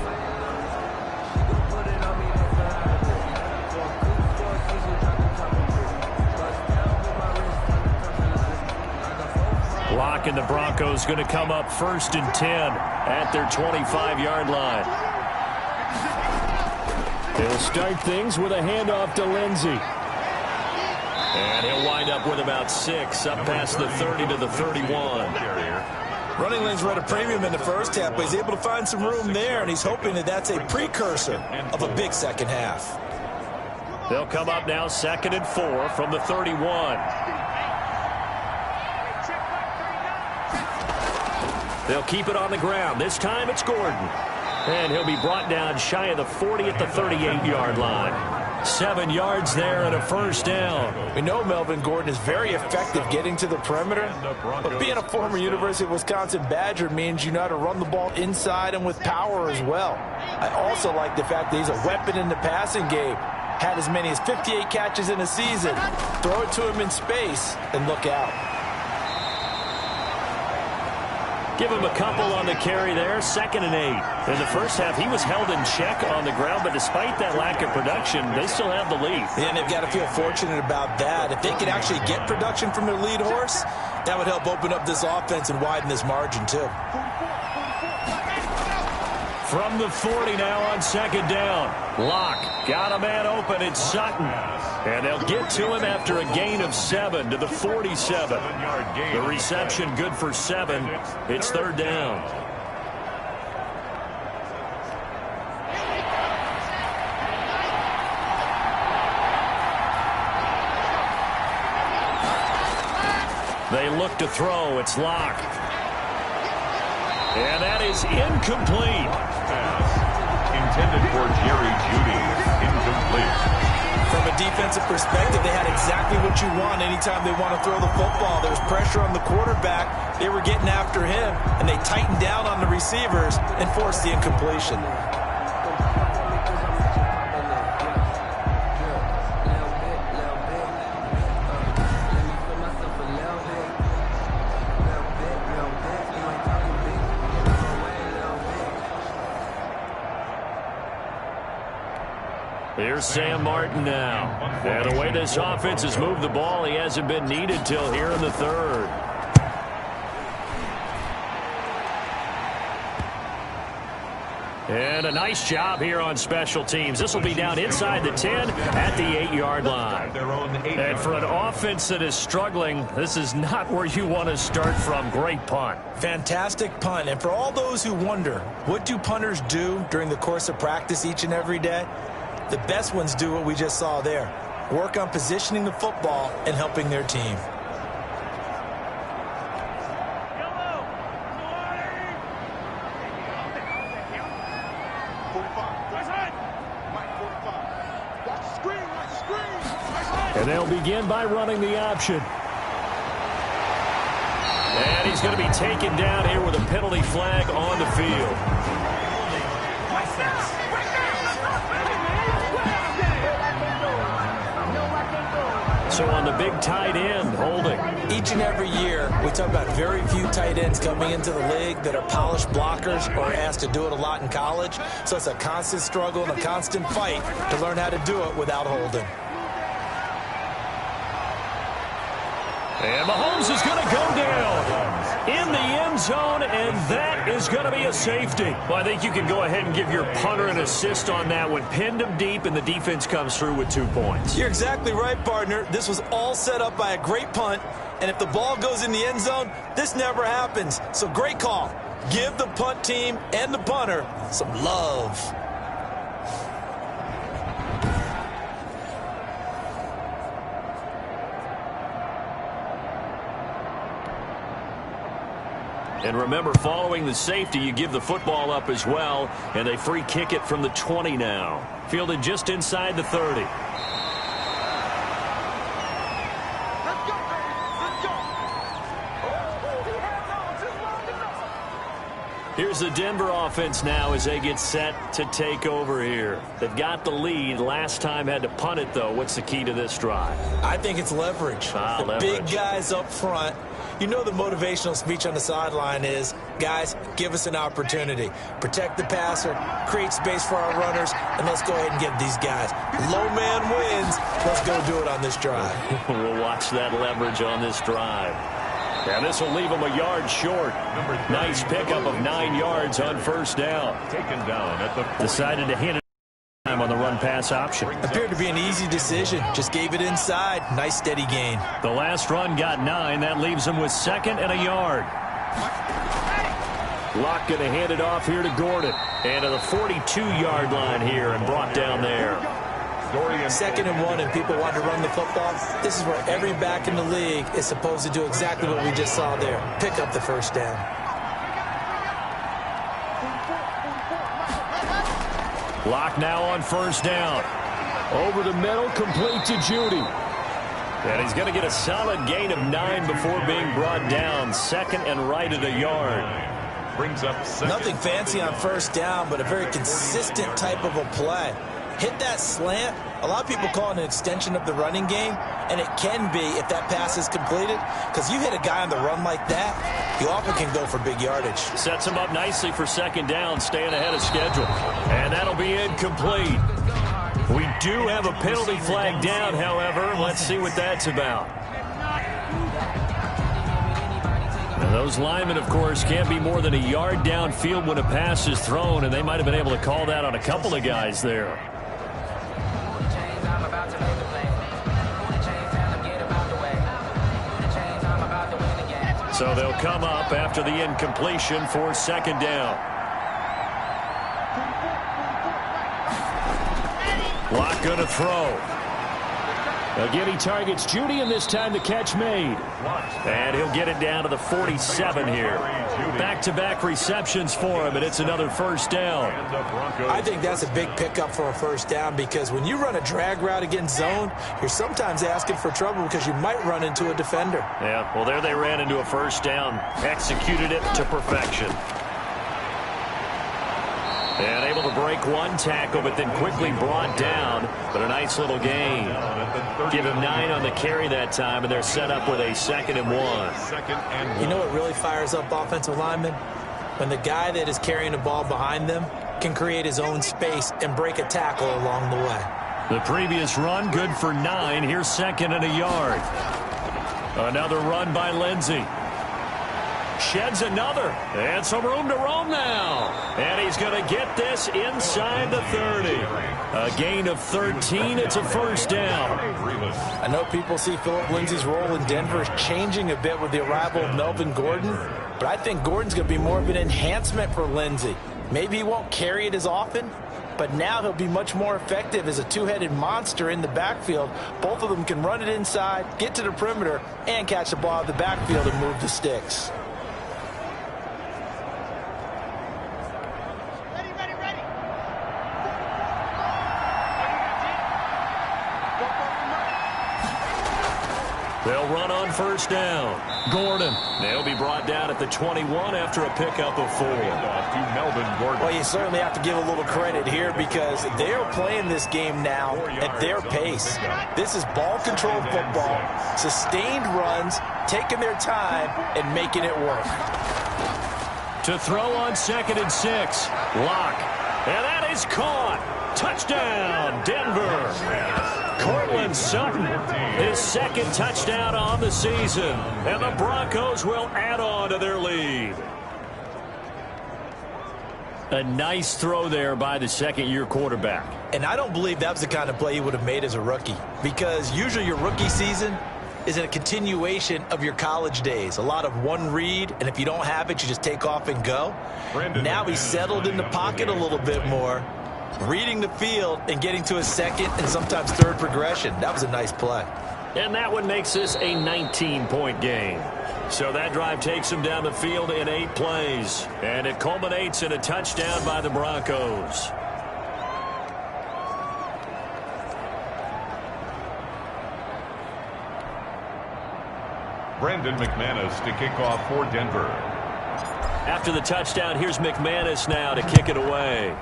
Speaker 2: Locke and the Broncos going to come up 1st and 10 at their 25-yard line.
Speaker 6: He'll start things with a handoff to Lindsey.
Speaker 2: And he'll wind up with about 6 up past the 30 to the 31.
Speaker 3: Running lanes were at a premium in the first half, but he's able to find some room there, and he's hoping that that's a precursor of a big second half.
Speaker 2: They'll come up now 2nd and 4 from the 31. They'll keep it on the ground. This time it's Gordon. And he'll be brought down shy of the 40 at the 38-yard line. 7 yards there and a 1st down.
Speaker 3: We know Melvin Gordon is very effective getting to the perimeter, but being a former University of Wisconsin Badger means you know how to run the ball inside and with power as well. I also like the fact that he's a weapon in the passing game. Had as many as 58 catches in a season. Throw it to him in space and look out.
Speaker 2: Give him a couple on the carry there, 2nd and 8. In the first half, he was held in check on the ground, but despite that lack of production, they still have the lead.
Speaker 3: And they've got to feel fortunate about that. If they could actually get production from their lead horse, that would help open up this offense and widen this margin too.
Speaker 2: From the 40 now on 2nd down. Locke got a man open. It's Sutton. And they'll get to him after a gain of 7 to the 47. The reception good for 7. It's 3rd down. They look to throw. It's Locke. And that is incomplete.
Speaker 1: Pass intended for Jerry Jeudy. Incomplete.
Speaker 3: From a defensive perspective, they had exactly what you want anytime they want to throw the football. There's pressure on the quarterback. They were getting after him, and they tightened down on the receivers and forced the incompletion.
Speaker 2: Here's Sam Martin now. And the way this offense has moved the ball, he hasn't been needed till here in the 3rd. And a nice job here on special teams. This will be down inside the 10 at the 8-yard line. And for an offense that is struggling, this is not where you want to start from. Great punt.
Speaker 3: Fantastic punt. And for all those who wonder, what do punters do during the course of practice each and every day? The best ones do what we just saw there. Work on positioning the football and helping their team.
Speaker 6: And they'll begin by running the option.
Speaker 2: And he's going to be taken down here with a penalty flag on the field. So on the big tight end, holding.
Speaker 3: Each and every year, we talk about very few tight ends coming into the league that are polished blockers or asked to do it a lot in college. So it's a constant struggle and a constant fight to learn how to do it without holding.
Speaker 2: And Mahomes is going to go down in the end zone, and that is going to be a safety. Well, I think you can go ahead and give your punter an assist on that one. Pinned him deep, and the defense comes through with 2 points.
Speaker 3: You're exactly right, partner. This was all set up by a great punt, and if the ball goes in the end zone, this never happens. So great call. Give the punt team and the punter some love.
Speaker 2: And remember, following the safety, you give the football up as well, and they free kick it from the 20 now. Fielded just inside the 30. Here's the Denver offense now as they get set to take over here. They've got the lead. Last time had to punt it, though. What's the key to this drive?
Speaker 3: I think it's leverage. The big guys up front. You know the motivational speech on the sideline is, guys, give us an opportunity. Protect the passer, create space for our runners, and let's go ahead and give these guys. Low man wins. Let's go do it on this drive.
Speaker 2: We'll watch that leverage on this drive. And this will leave them a yard short. Nice pickup of 9 yards on first down.
Speaker 1: Taken down at the
Speaker 2: Decided to hand it time on the run-pass option.
Speaker 3: Appeared to be an easy decision. Just gave it inside. Nice steady gain.
Speaker 2: The last run got 9. That leaves them with 2nd and a yard. Locke going to hand it off here to Gordon. And to the 42-yard line here and brought down there.
Speaker 3: 2nd and 1, and people want to run the football. This is where every back in the league is supposed to do exactly what we just saw there. Pick up the first down.
Speaker 2: Locke now on first down. Over the middle, complete to Judy. And he's going to get a solid gain of 9 before being brought down. 2nd and right at a yard.
Speaker 1: brings up
Speaker 3: nothing fancy on first down, but a very consistent type of a play. Hit that slant. A lot of people call it an extension of the running game, and it can be if that pass is completed, because you hit a guy on the run like that, you often can go for big yardage.
Speaker 2: Sets him up nicely for second down, staying ahead of schedule. And that'll be incomplete. We do have a penalty flag down, however. Let's see what that's about. And those linemen, of course, can't be more than a yard downfield when a pass is thrown, and they might have been able to call that on a couple of guys there. So they'll come up after the incompletion for second down. Locke going to throw. Again, he targets Judy, and this time the catch made. And he'll get it down to the 47 here. Back-to-back receptions for him, and it's another first down.
Speaker 3: I think that's a big pickup for a first down, because when you run a drag route against zone, you're sometimes asking for trouble because you might run into a defender.
Speaker 2: Yeah, well, there they ran into a first down. Executed it to perfection. And able to break one tackle, but then quickly brought down. But a nice little gain. Give him 9 on the carry that time, and they're set up with a 2nd and 1.
Speaker 3: You know what really fires up offensive linemen? When the guy that is carrying the ball behind them can create his own space and break a tackle along the way.
Speaker 2: The previous run, good for 9. Here's 2nd and a yard. Another run by Lindsey. Sheds another, and some room to roam now. And he's going to get this inside the 30. A gain of 13. It's a first down.
Speaker 3: I know people see Phillip Lindsay's role in Denver changing a bit with the arrival of Melvin Gordon, but I think Gordon's going to be more of an enhancement for Lindsay. Maybe he won't carry it as often, but now he'll be much more effective as a two-headed monster in the backfield. Both of them can run it inside, get to the perimeter, and catch the ball out of the backfield and move the sticks.
Speaker 2: They'll run on first down. Gordon. They'll be brought down at the 21 after a pickup of 4.
Speaker 3: Well, you certainly have to give a little credit here because they're playing this game now at their pace. This is ball-controlled football, sustained runs, taking their time, and making it work.
Speaker 2: To throw on 2nd and 6. Locke. And that is caught. Touchdown, Denver. Cortland Sutton, his 2nd touchdown on the season. And the Broncos will add on to their lead. A nice throw there by the second-year quarterback.
Speaker 3: And I don't believe that was the kind of play he would have made as a rookie, because usually your rookie season is a continuation of your college days. A lot of one read, and if you don't have it, you just take off and go. Now he's settled in the pocket a little bit more, reading the field and getting to his 2nd and sometimes 3rd progression. That was a nice play.
Speaker 2: And that one makes this a 19-point game. So that drive takes him down the field in 8 plays. And it culminates in a touchdown by the Broncos.
Speaker 1: Brandon McManus to kick off for Denver.
Speaker 2: After the touchdown, here's McManus now to kick it away.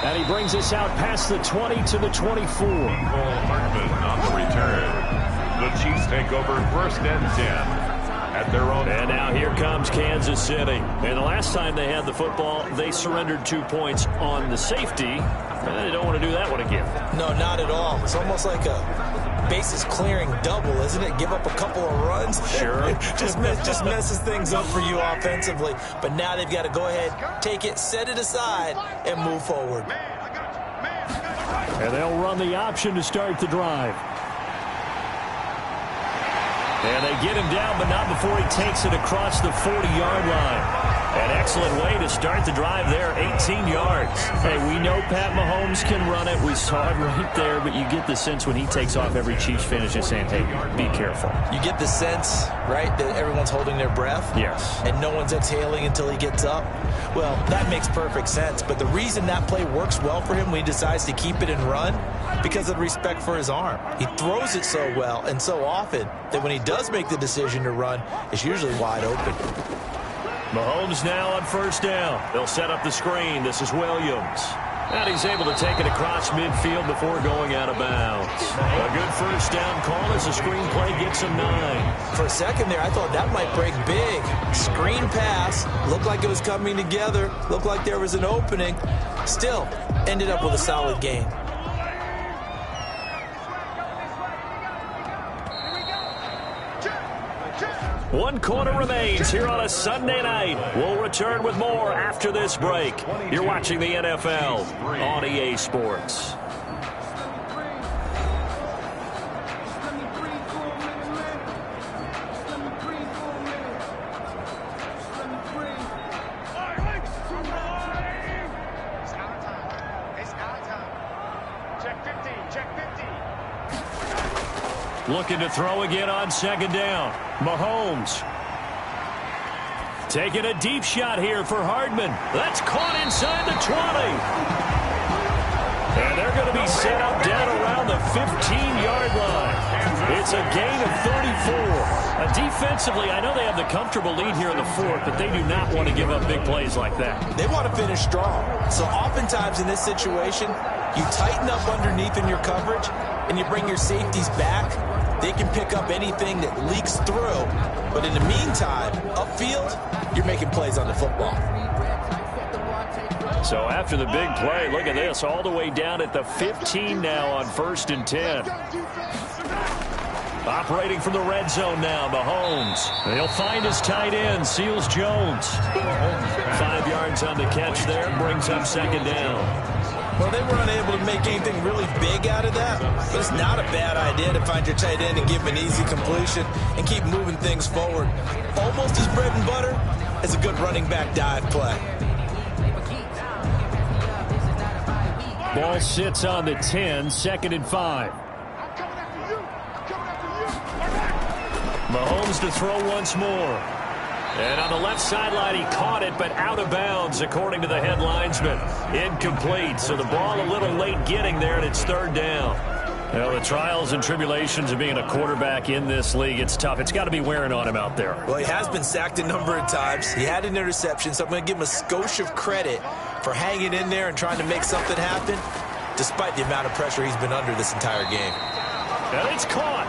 Speaker 2: And he brings us out past the 20 to the 24.
Speaker 1: Hartman on the return. The Chiefs take over 1st and 10. At their own.
Speaker 2: And now here comes Kansas City. And the last time they had the football, they surrendered 2 points on the safety. And they don't want to do that one again.
Speaker 3: No, not at all. It's almost like a bases clearing double, isn't it? Give up a couple of runs.
Speaker 2: Sure.
Speaker 3: just messes things up for you offensively. But now they've got to go ahead, take it, set it aside, and move forward.
Speaker 6: And they'll run the option to start the drive.
Speaker 2: And they get him down, but not before he takes it across the 40-yard line. An excellent way to start the drive there, 18 yards.
Speaker 6: Hey, we know Pat Mahomes can run it. We saw it right there, but you get the sense when he takes off, every Chiefs fan is just saying, hey, be careful.
Speaker 3: You get the sense, right, that everyone's holding their breath?
Speaker 6: Yes.
Speaker 3: And no one's exhaling until he gets up? Well, that makes perfect sense. But the reason that play works well for him when he decides to keep it and run, because of the respect for his arm. He throws it so well and so often that when he does make the decision to run, it's usually wide open.
Speaker 2: Mahomes now on first down. They'll set up the screen. This is Williams. And he's able to take it across midfield before going out of bounds. A good first down call as the screen play gets him 9.
Speaker 3: For a second there, I thought that might break big. Screen pass. Looked like it was coming together. Looked like there was an opening. Still, ended up with a solid game.
Speaker 2: One quarter remains here on a Sunday night. We'll return with more after this break. You're watching the NFL on EA Sports. Looking to throw again on second down. Mahomes. Taking a deep shot here for Hardman. That's caught inside the 20. And they're going to be set up down around the 15-yard line. It's a gain of 34. Defensively, I know they have the comfortable lead here in the fourth, but they do not want to give up big plays like that.
Speaker 3: They want to finish strong. So oftentimes in this situation, you tighten up underneath in your coverage, and you bring your safeties back. They can pick up anything that leaks through. But in the meantime, upfield, you're making plays on the football.
Speaker 2: So after the big play, look at this, all the way down at the 15 now on 1st and 10. Operating from the red zone now, Mahomes. He'll find his tight end, Seals Jones. 5 yards on the catch there, brings up second down.
Speaker 3: Well, they were unable to make anything really big out of that, but it's not a bad idea to find your tight end and give him an easy completion and keep moving things forward. Almost as bread and butter as a good running back dive play.
Speaker 6: Ball sits on the 10, 2nd and 5.
Speaker 2: Mahomes to throw once more. And on the left sideline, he caught it, but out of bounds, according to the head linesman. Incomplete, so the ball a little late getting there, and it's third down. Well, the trials and tribulations of being a quarterback in this league, it's tough. It's got to be wearing on him out there.
Speaker 3: Well, he has been sacked a number of times. He had an interception, so I'm going to give him a skosh of credit for hanging in there and trying to make something happen, despite the amount of pressure he's been under this entire game.
Speaker 2: And it's caught.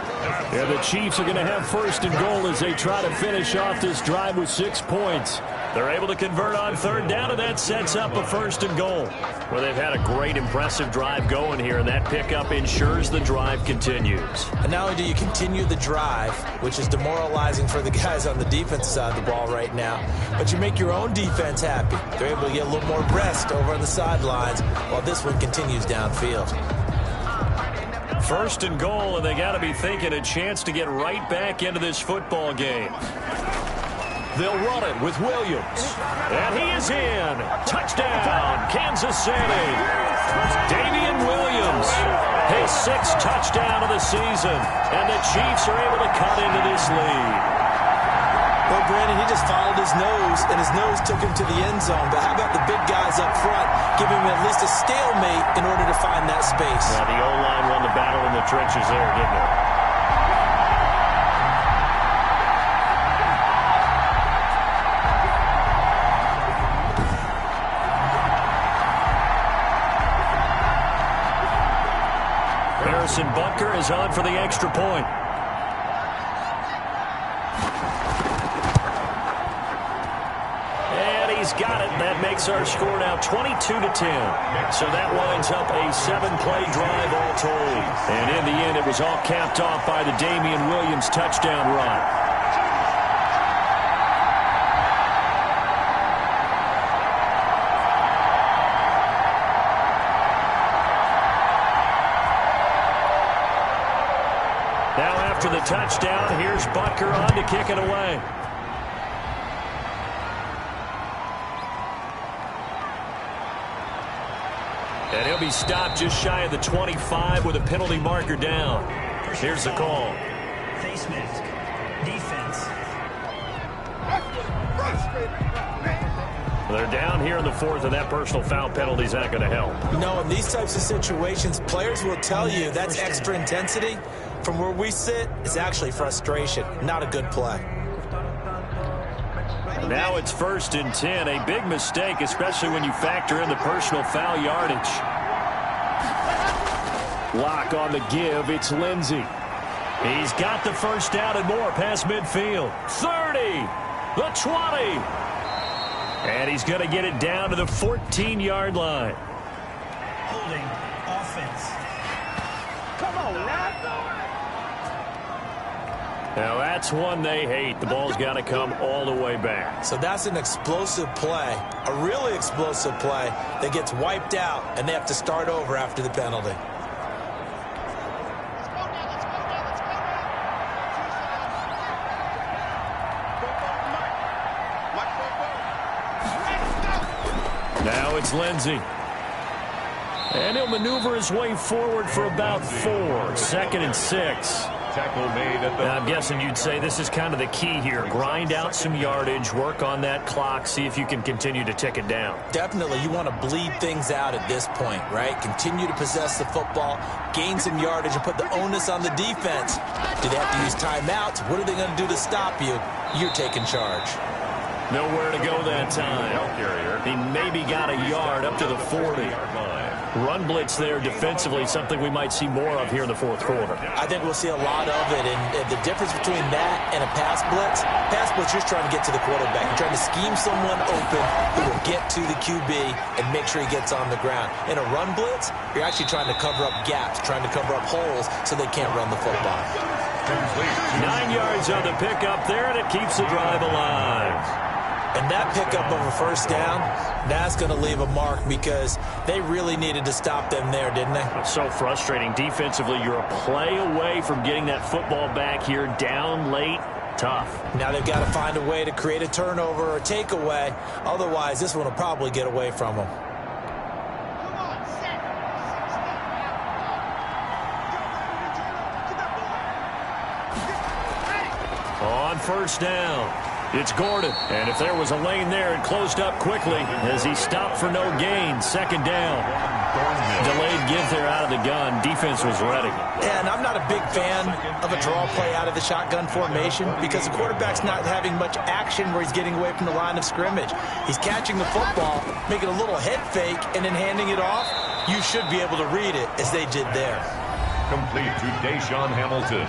Speaker 2: And the Chiefs are going to have first and goal as they try to finish off this drive with 6 points. They're able to convert on third down, and that sets up a first and goal. Well, they've had a great, impressive drive going here, and that pickup ensures the drive continues.
Speaker 3: And not only do you continue the drive, which is demoralizing for the guys on the defensive side of the ball right now, but you make your own defense happy. They're able to get a little more rest over on the sidelines while this one continues downfield.
Speaker 2: First and goal, and they got to be thinking a chance to get right back into this football game. They'll run it with Williams. And he is in. Touchdown, Kansas City. Damian Williams, his 6th touchdown of the season. And the Chiefs are able to cut into this lead.
Speaker 3: Well, Brandon, he just followed his nose, and his nose took him to the end zone. But how about the big guys up front, giving him at least a stalemate in order to find that space?
Speaker 2: Yeah, the O-line won the battle in the trenches there, didn't it? Harrison Butker is on for the extra point. He's got it. That makes our score now 22-10. So that winds up a 7-play drive all told. And in the end, it was all capped off by the Damian Williams touchdown run. Now after the touchdown, here's Butker on to kick it away. And he'll be stopped just shy of the 25 with a penalty marker down. Here's the call.
Speaker 4: Face mask. Defense.
Speaker 2: They're down here in the 4th, and that personal foul penalty is not going to help.
Speaker 3: You know, in these types of situations, players will tell you that's extra intensity. From where we sit, it's actually frustration. Not a good play.
Speaker 2: Now it's 1st and 10. A big mistake, especially when you factor in the personal foul yardage. Lock on the give. It's Lindsey. He's got the first down and more past midfield. 30. The 20. And he's going to get it down to the 14-yard line.
Speaker 4: Holding offense.
Speaker 3: Come on, now.
Speaker 2: Now, that's one they hate. The ball's got to come all the way back.
Speaker 3: So that's an explosive play, a really explosive play that gets wiped out, and they have to start over after the penalty.
Speaker 2: Now it's Lindsey. And he'll maneuver his way forward for about 4. 2nd and 6.
Speaker 1: Tackle made at the...
Speaker 2: Now, I'm guessing you'd say this is kind of the key here. Grind out some yardage, work on that clock, see if you can continue to tick it down.
Speaker 3: Definitely, you want to bleed things out at this point, right? Continue to possess the football, gain some yardage, and put the onus on the defense. Do they have to use timeouts? What are they going to do to stop you? You're taking charge.
Speaker 2: Nowhere to go that time. He maybe got a yard up to the 40. Run blitz there defensively, something we might see more of here in the 4th quarter.
Speaker 3: I think we'll see a lot of it, and the difference between that and a pass blitz, you're just trying to get to the quarterback. You're trying to scheme someone open who will get to the QB and make sure he gets on the ground. In a run blitz, you're actually trying to cover up gaps, trying to cover up holes so they can't run the football.
Speaker 2: 9 yards on the pickup there, and it keeps the drive alive.
Speaker 3: And that pickup of a first down, that's going to leave a mark because they really needed to stop them there, didn't they?
Speaker 2: It's so frustrating. Defensively, you're a play away from getting that football back here down late. Tough.
Speaker 3: Now they've got to find a way to create a turnover or takeaway. Otherwise, this one will probably get away from them.
Speaker 2: On first down. It's Gordon, and if there was a lane there, it closed up quickly as he stopped for no gain. Second down. Delayed give there out of the gun. Defense was ready.
Speaker 3: Yeah, and I'm not a big fan of a draw play out of the shotgun formation because the quarterback's not having much action where he's getting away from the line of scrimmage. He's catching the football, making a little head fake, and then handing it off. You should be able to read it as they did there.
Speaker 1: Complete to Deshaun Hamilton.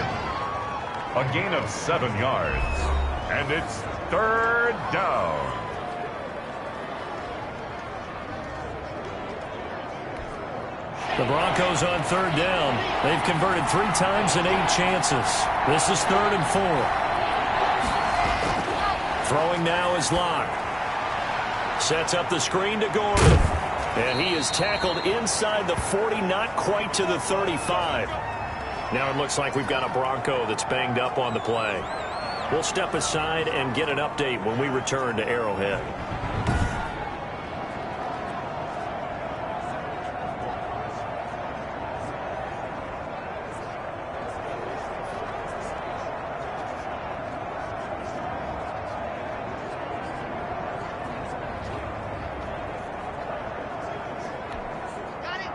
Speaker 1: A gain of 7 yards. And it's third down.
Speaker 2: The Broncos on third down. They've converted 3 times in 8 chances. This is 3rd and 4. Throwing now is Locke. Sets up the screen to Gordon. And he is tackled inside the 40, not quite to the 35. Now it looks like we've got a Bronco that's banged up on the play. We'll step aside and get an update when we return to Arrowhead.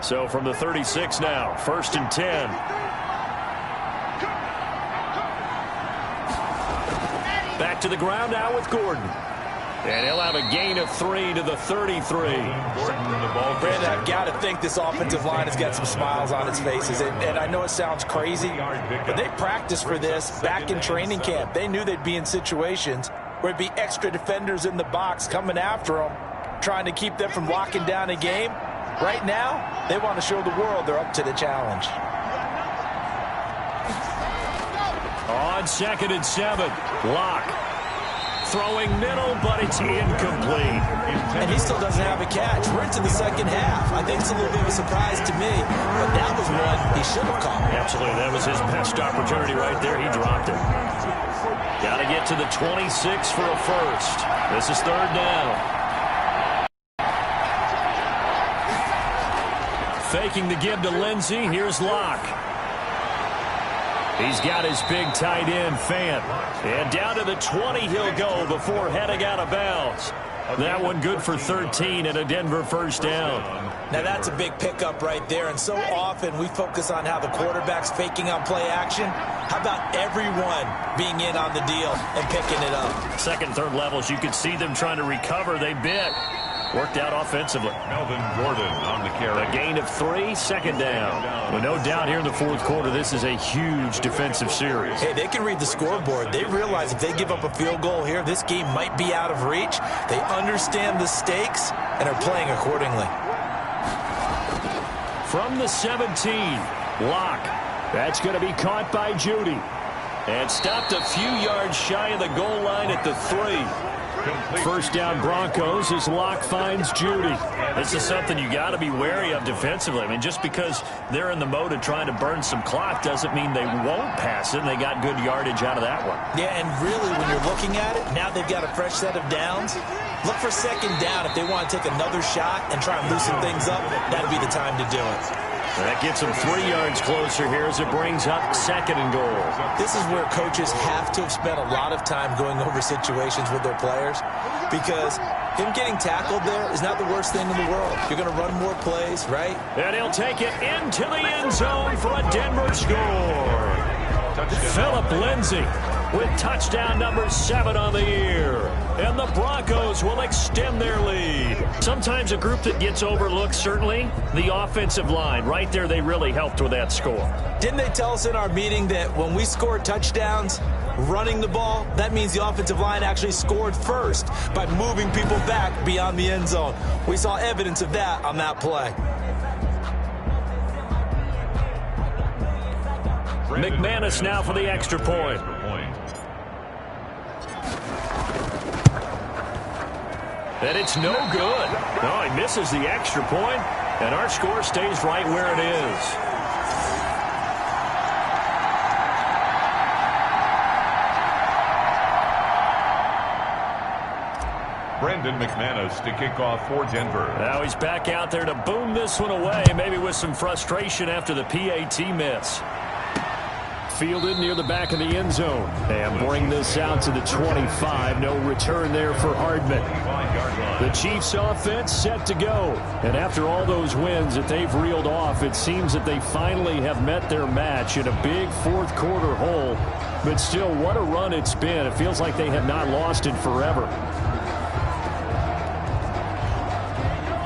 Speaker 2: So from the 36 now, 1st and 10. Back to the ground now with Gordon. And he'll have a gain of 3 to the 33.
Speaker 3: Brandon, I've got to think this offensive line has got some smiles on its faces. And I know it sounds crazy, but they practiced for this back in training camp. They knew they'd be in situations where it'd be extra defenders in the box coming after them, trying to keep them from locking down a game. Right now, they want to show the world they're up to the challenge.
Speaker 2: On 2nd and 7, Locke. Throwing middle, but it's incomplete.
Speaker 3: And he still doesn't have a catch. We're into the second half. I think it's a little bit of a surprise to me, but that was one he should have caught.
Speaker 2: Absolutely. That was his best opportunity right there. He dropped it. Got to get to the 26 for a first. This is 3rd down. Faking the give to Lindsey. Here's Locke. He's got his big tight end, Fant. And down to the 20 he'll go before heading out of bounds. That one good for 13 and a Denver first down.
Speaker 3: Now that's a big pickup right there. And so often we focus on how the quarterback's faking on play action. How about everyone being in on the deal and picking it up?
Speaker 2: 2nd, 3rd levels, you could see them trying to recover. They bit. Worked out offensively.
Speaker 1: Melvin Gordon on the carry.
Speaker 2: A gain of 3, 2nd down. Well, no doubt here in the 4th quarter, this is a huge defensive series.
Speaker 3: Hey, they can read the scoreboard. They realize if they give up a field goal here, this game might be out of reach. They understand the stakes and are playing accordingly.
Speaker 2: From the 17, Locke. That's going to be caught by Judy. And stopped a few yards shy of the goal line at the 3. First down Broncos as Locke finds Judy. This is something you got to be wary of defensively. I mean, just because they're in the mode of trying to burn some clock doesn't mean they won't pass it, and they got good yardage out of that one.
Speaker 3: Yeah, and really when you're looking at it, now they've got a fresh set of downs. Look for 2nd down if they want to take another shot and try and loosen things up. That'd be the time to do it.
Speaker 2: That gets them 3 yards closer here as it brings up 2nd and goal.
Speaker 3: This is where coaches have to have spent a lot of time going over situations with their players because him getting tackled there is not the worst thing in the world. You're going to run more plays, right?
Speaker 2: And he'll take it into the end zone for a Denver score. Phillip Lindsay with touchdown number 7 on the year. And the Broncos will extend their lead. Sometimes a group that gets overlooked, certainly, the offensive line. Right there, they really helped with that score.
Speaker 3: Didn't they tell us in our meeting that when we score touchdowns running the ball, that means the offensive line actually scored first by moving people back beyond the end zone? We saw evidence of that on that play.
Speaker 2: McManus now for the extra point. And it's no good. No, he misses the extra point, and our score stays right where it is.
Speaker 1: Brendan McManus to kick off for Denver.
Speaker 2: Now he's back out there to boom this one away, maybe with some frustration after the PAT miss. fielded near the back of the end zone. And bring this out to the 25. No return there for Hardman. The Chiefs offense set to go. And after all those wins that they've reeled off, it seems that they finally have met their match in a big fourth quarter hole. But still, what a run it's been. It feels like they have not lost in forever.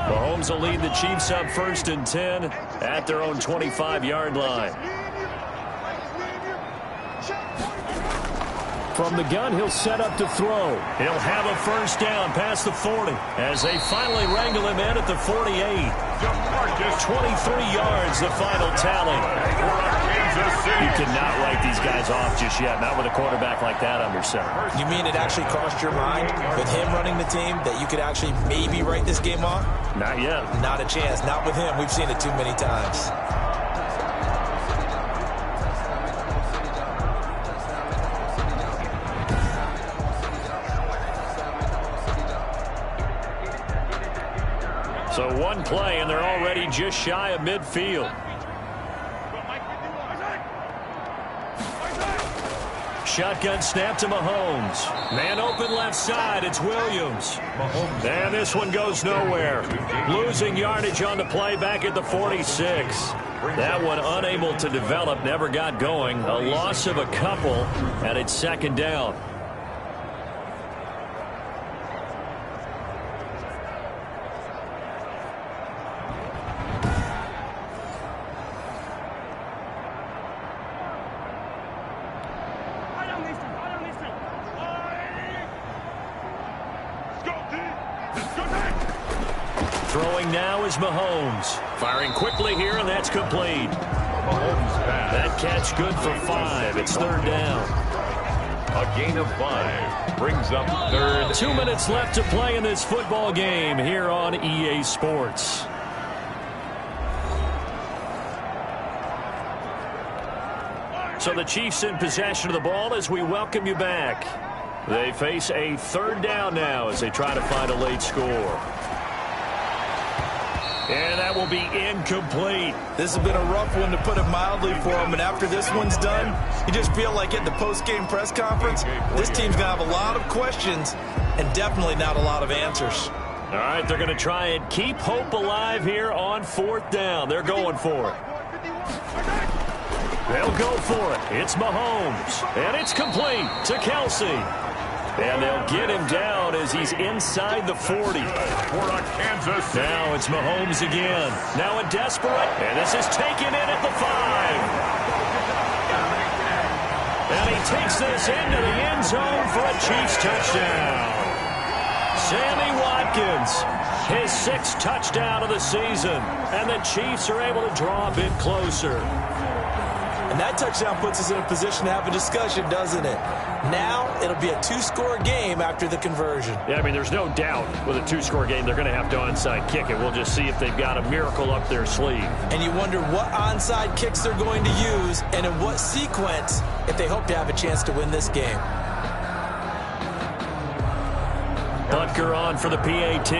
Speaker 2: Mahomes will lead the Chiefs up 1st and 10 at their own 25-yard line. From the gun, he'll set up to throw. He'll have a first down past the 40 as they finally wrangle him in at the 48. 23 yards, the final tally. You cannot write these guys off just yet, not with a quarterback like that under center.
Speaker 3: You mean it actually crossed your mind with him running the team that you could actually maybe write this game off?
Speaker 2: Not yet.
Speaker 3: Not a chance. Not with him. We've seen it too many times.
Speaker 2: So one play, and they're already just shy of midfield. Shotgun snap to Mahomes. Man open left side. It's Williams. And this one goes nowhere. Losing yardage on the play back at the 46. That one unable to develop, never got going. A loss of a couple, and it's 2nd down. Throwing now is Mahomes. Firing quickly here, and that's complete. That catch good for 5. It's 3rd down.
Speaker 1: A gain of 5 brings up 3rd.
Speaker 2: 2 minutes left to play in this football game here on EA Sports. So the Chiefs in possession of the ball as we welcome you back. They face a 3rd down now as they try to find a late score. And that will be incomplete.
Speaker 3: This has been a rough one, to put it mildly, for him. And after this one's done, you just feel like at the post-game press conference, this team's going to have a lot of questions and definitely not a lot of answers.
Speaker 2: All right, they're going to try and keep hope alive here on 4th down. They're going for it. They'll go for it. It's Mahomes. And it's complete to Kelsey. And they'll get him down as he's inside the 40. Now it's Mahomes again. Now a desperate. And this is taken in at the 5. And he takes this into the end zone for a Chiefs touchdown. Sammy Watkins, his 6th touchdown of the season. And the Chiefs are able to draw a bit closer.
Speaker 3: And that touchdown puts us in a position to have a discussion, doesn't it? Now it'll be a 2-score game after the conversion.
Speaker 2: Yeah, I mean, there's no doubt with a 2-score game they're going to have to onside kick it. We'll just see if they've got a miracle up their sleeve.
Speaker 3: And you wonder what onside kicks they're going to use and in what sequence if they hope to have a chance to win this game.
Speaker 2: Butker on for the PAT.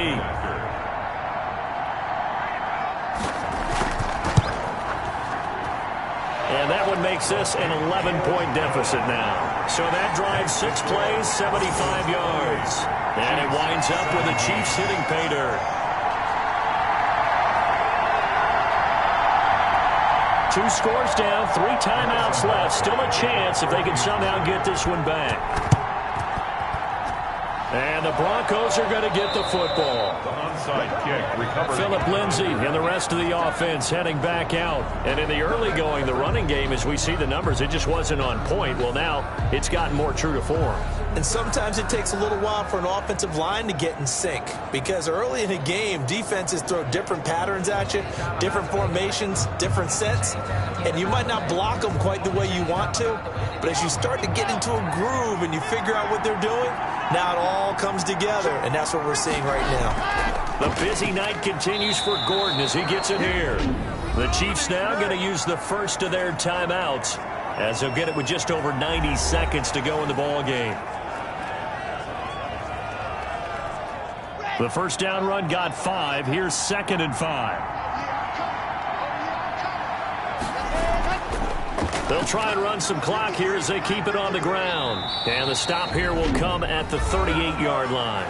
Speaker 2: And that one makes this an 11-point deficit now. So that drives 6 plays, 75 yards. And it winds up with the Chiefs hitting pay dirt. 2 scores down, 3 timeouts left. Still a chance if they can somehow get this one back. And the Broncos are going to get the football.
Speaker 1: The onside kick recovered.
Speaker 2: Phillip Lindsay and the rest of the offense heading back out. And in the early going, the running game, as we see the numbers, it just wasn't on point. Well, now it's gotten more true to form.
Speaker 3: And sometimes it takes a little while for an offensive line to get in sync, because early in a game, defenses throw different patterns at you, different formations, different sets, and you might not block them quite the way you want to, but as you start to get into a groove and you figure out what they're doing, now it all comes together, and that's what we're seeing right now.
Speaker 2: The busy night continues for Gordon as he gets it here. The Chiefs now going to use the first of their timeouts as they'll get it with just over 90 seconds to go in the ball game. The first down run got 5. Here's 2nd and 5. They'll try and run some clock here as they keep it on the ground. And the stop here will come at the 38-yard line.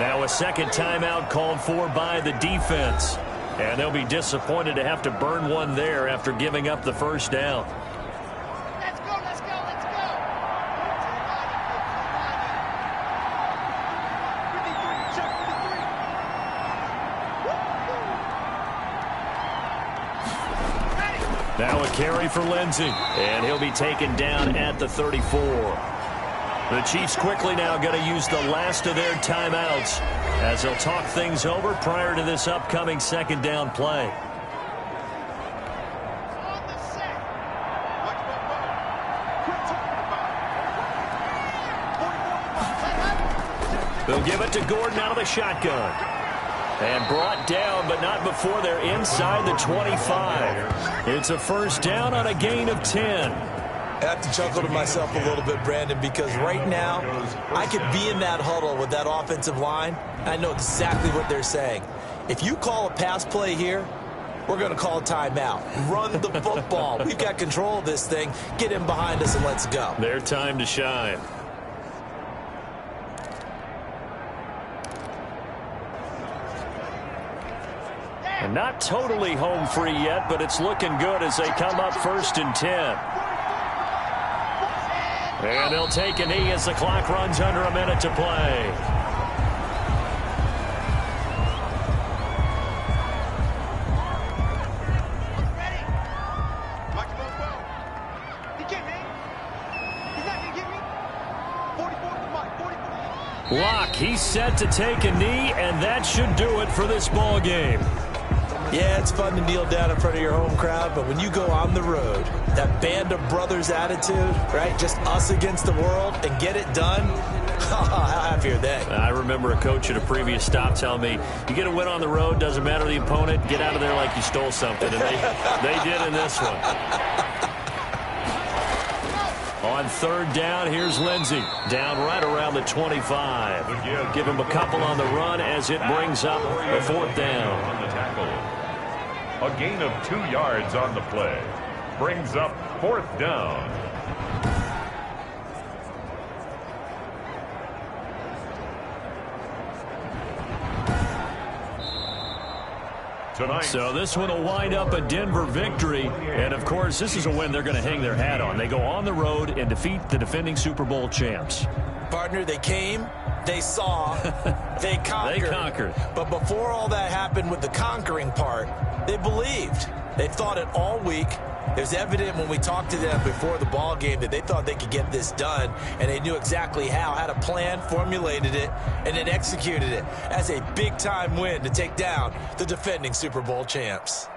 Speaker 2: Now a second timeout called for by the defense. And they'll be disappointed to have to burn one there after giving up the first down.
Speaker 7: Let's go, let's go, let's go.
Speaker 2: Now a carry for Lindsey. And he'll be taken down at the 34. The Chiefs quickly now going to use the last of their timeouts as they'll talk things over prior to this upcoming second down play. They'll give it to Gordon out of the shotgun. And brought down, but not before they're inside the 25. It's a first down on a gain of 10.
Speaker 3: I have to chuckle to myself a little bit, Brandon, because right now I could be in that huddle with that offensive line. I know exactly what they're saying. If you call a pass play here, we're going to call a timeout. Run the football. We've got control of this thing. Get in behind us and let's go.
Speaker 2: Their time to shine. And not totally home free yet, but it's looking good as they come up 1st and 10. And they'll take a knee as the clock runs under a minute to play. Locke, he's set to take a knee, and that should do it for this ball game.
Speaker 3: Yeah, it's fun to kneel down in front of your home crowd, but when you go on the road, that band of brothers attitude, right, just us against the world, and get it done, how happy are they?
Speaker 2: I remember a coach at a previous stop telling me, you get a win on the road, doesn't matter the opponent, get out of there like you stole something, and they did in this one. On third down, here's Lindsey. Down right around the 25. Give him a couple on the run as it brings up a fourth down.
Speaker 1: On the tackle. A gain of 2 yards on the play. Brings up fourth down. Tonight.
Speaker 2: So this one will wind up a Denver victory. And, of course, this is a win they're going to hang their hat on. They go on the road and defeat the defending Super Bowl champs.
Speaker 3: Partner, they came, they saw, they conquered.
Speaker 2: They conquered.
Speaker 3: But before all that happened with the conquering part, they believed. They thought it all week. It was evident when we talked to them before the ball game that they thought they could get this done, and they knew exactly how, had a plan, formulated it, and then executed it as a big-time win to take down the defending Super Bowl champs.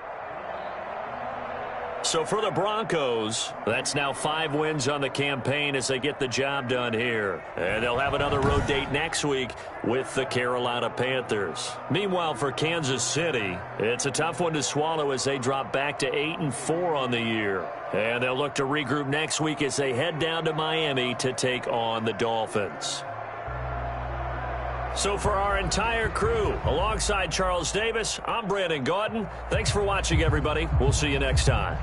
Speaker 2: So for the Broncos, that's now 5 wins on the campaign as they get the job done here. And they'll have another road date next week with the Carolina Panthers. Meanwhile, for Kansas City, it's a tough one to swallow as they drop back to 8-4 on the year. And they'll look to regroup next week as they head down to Miami to take on the Dolphins. So for our entire crew, alongside Charles Davis, I'm Brandon Gaudin. Thanks for watching, everybody. We'll see you next time.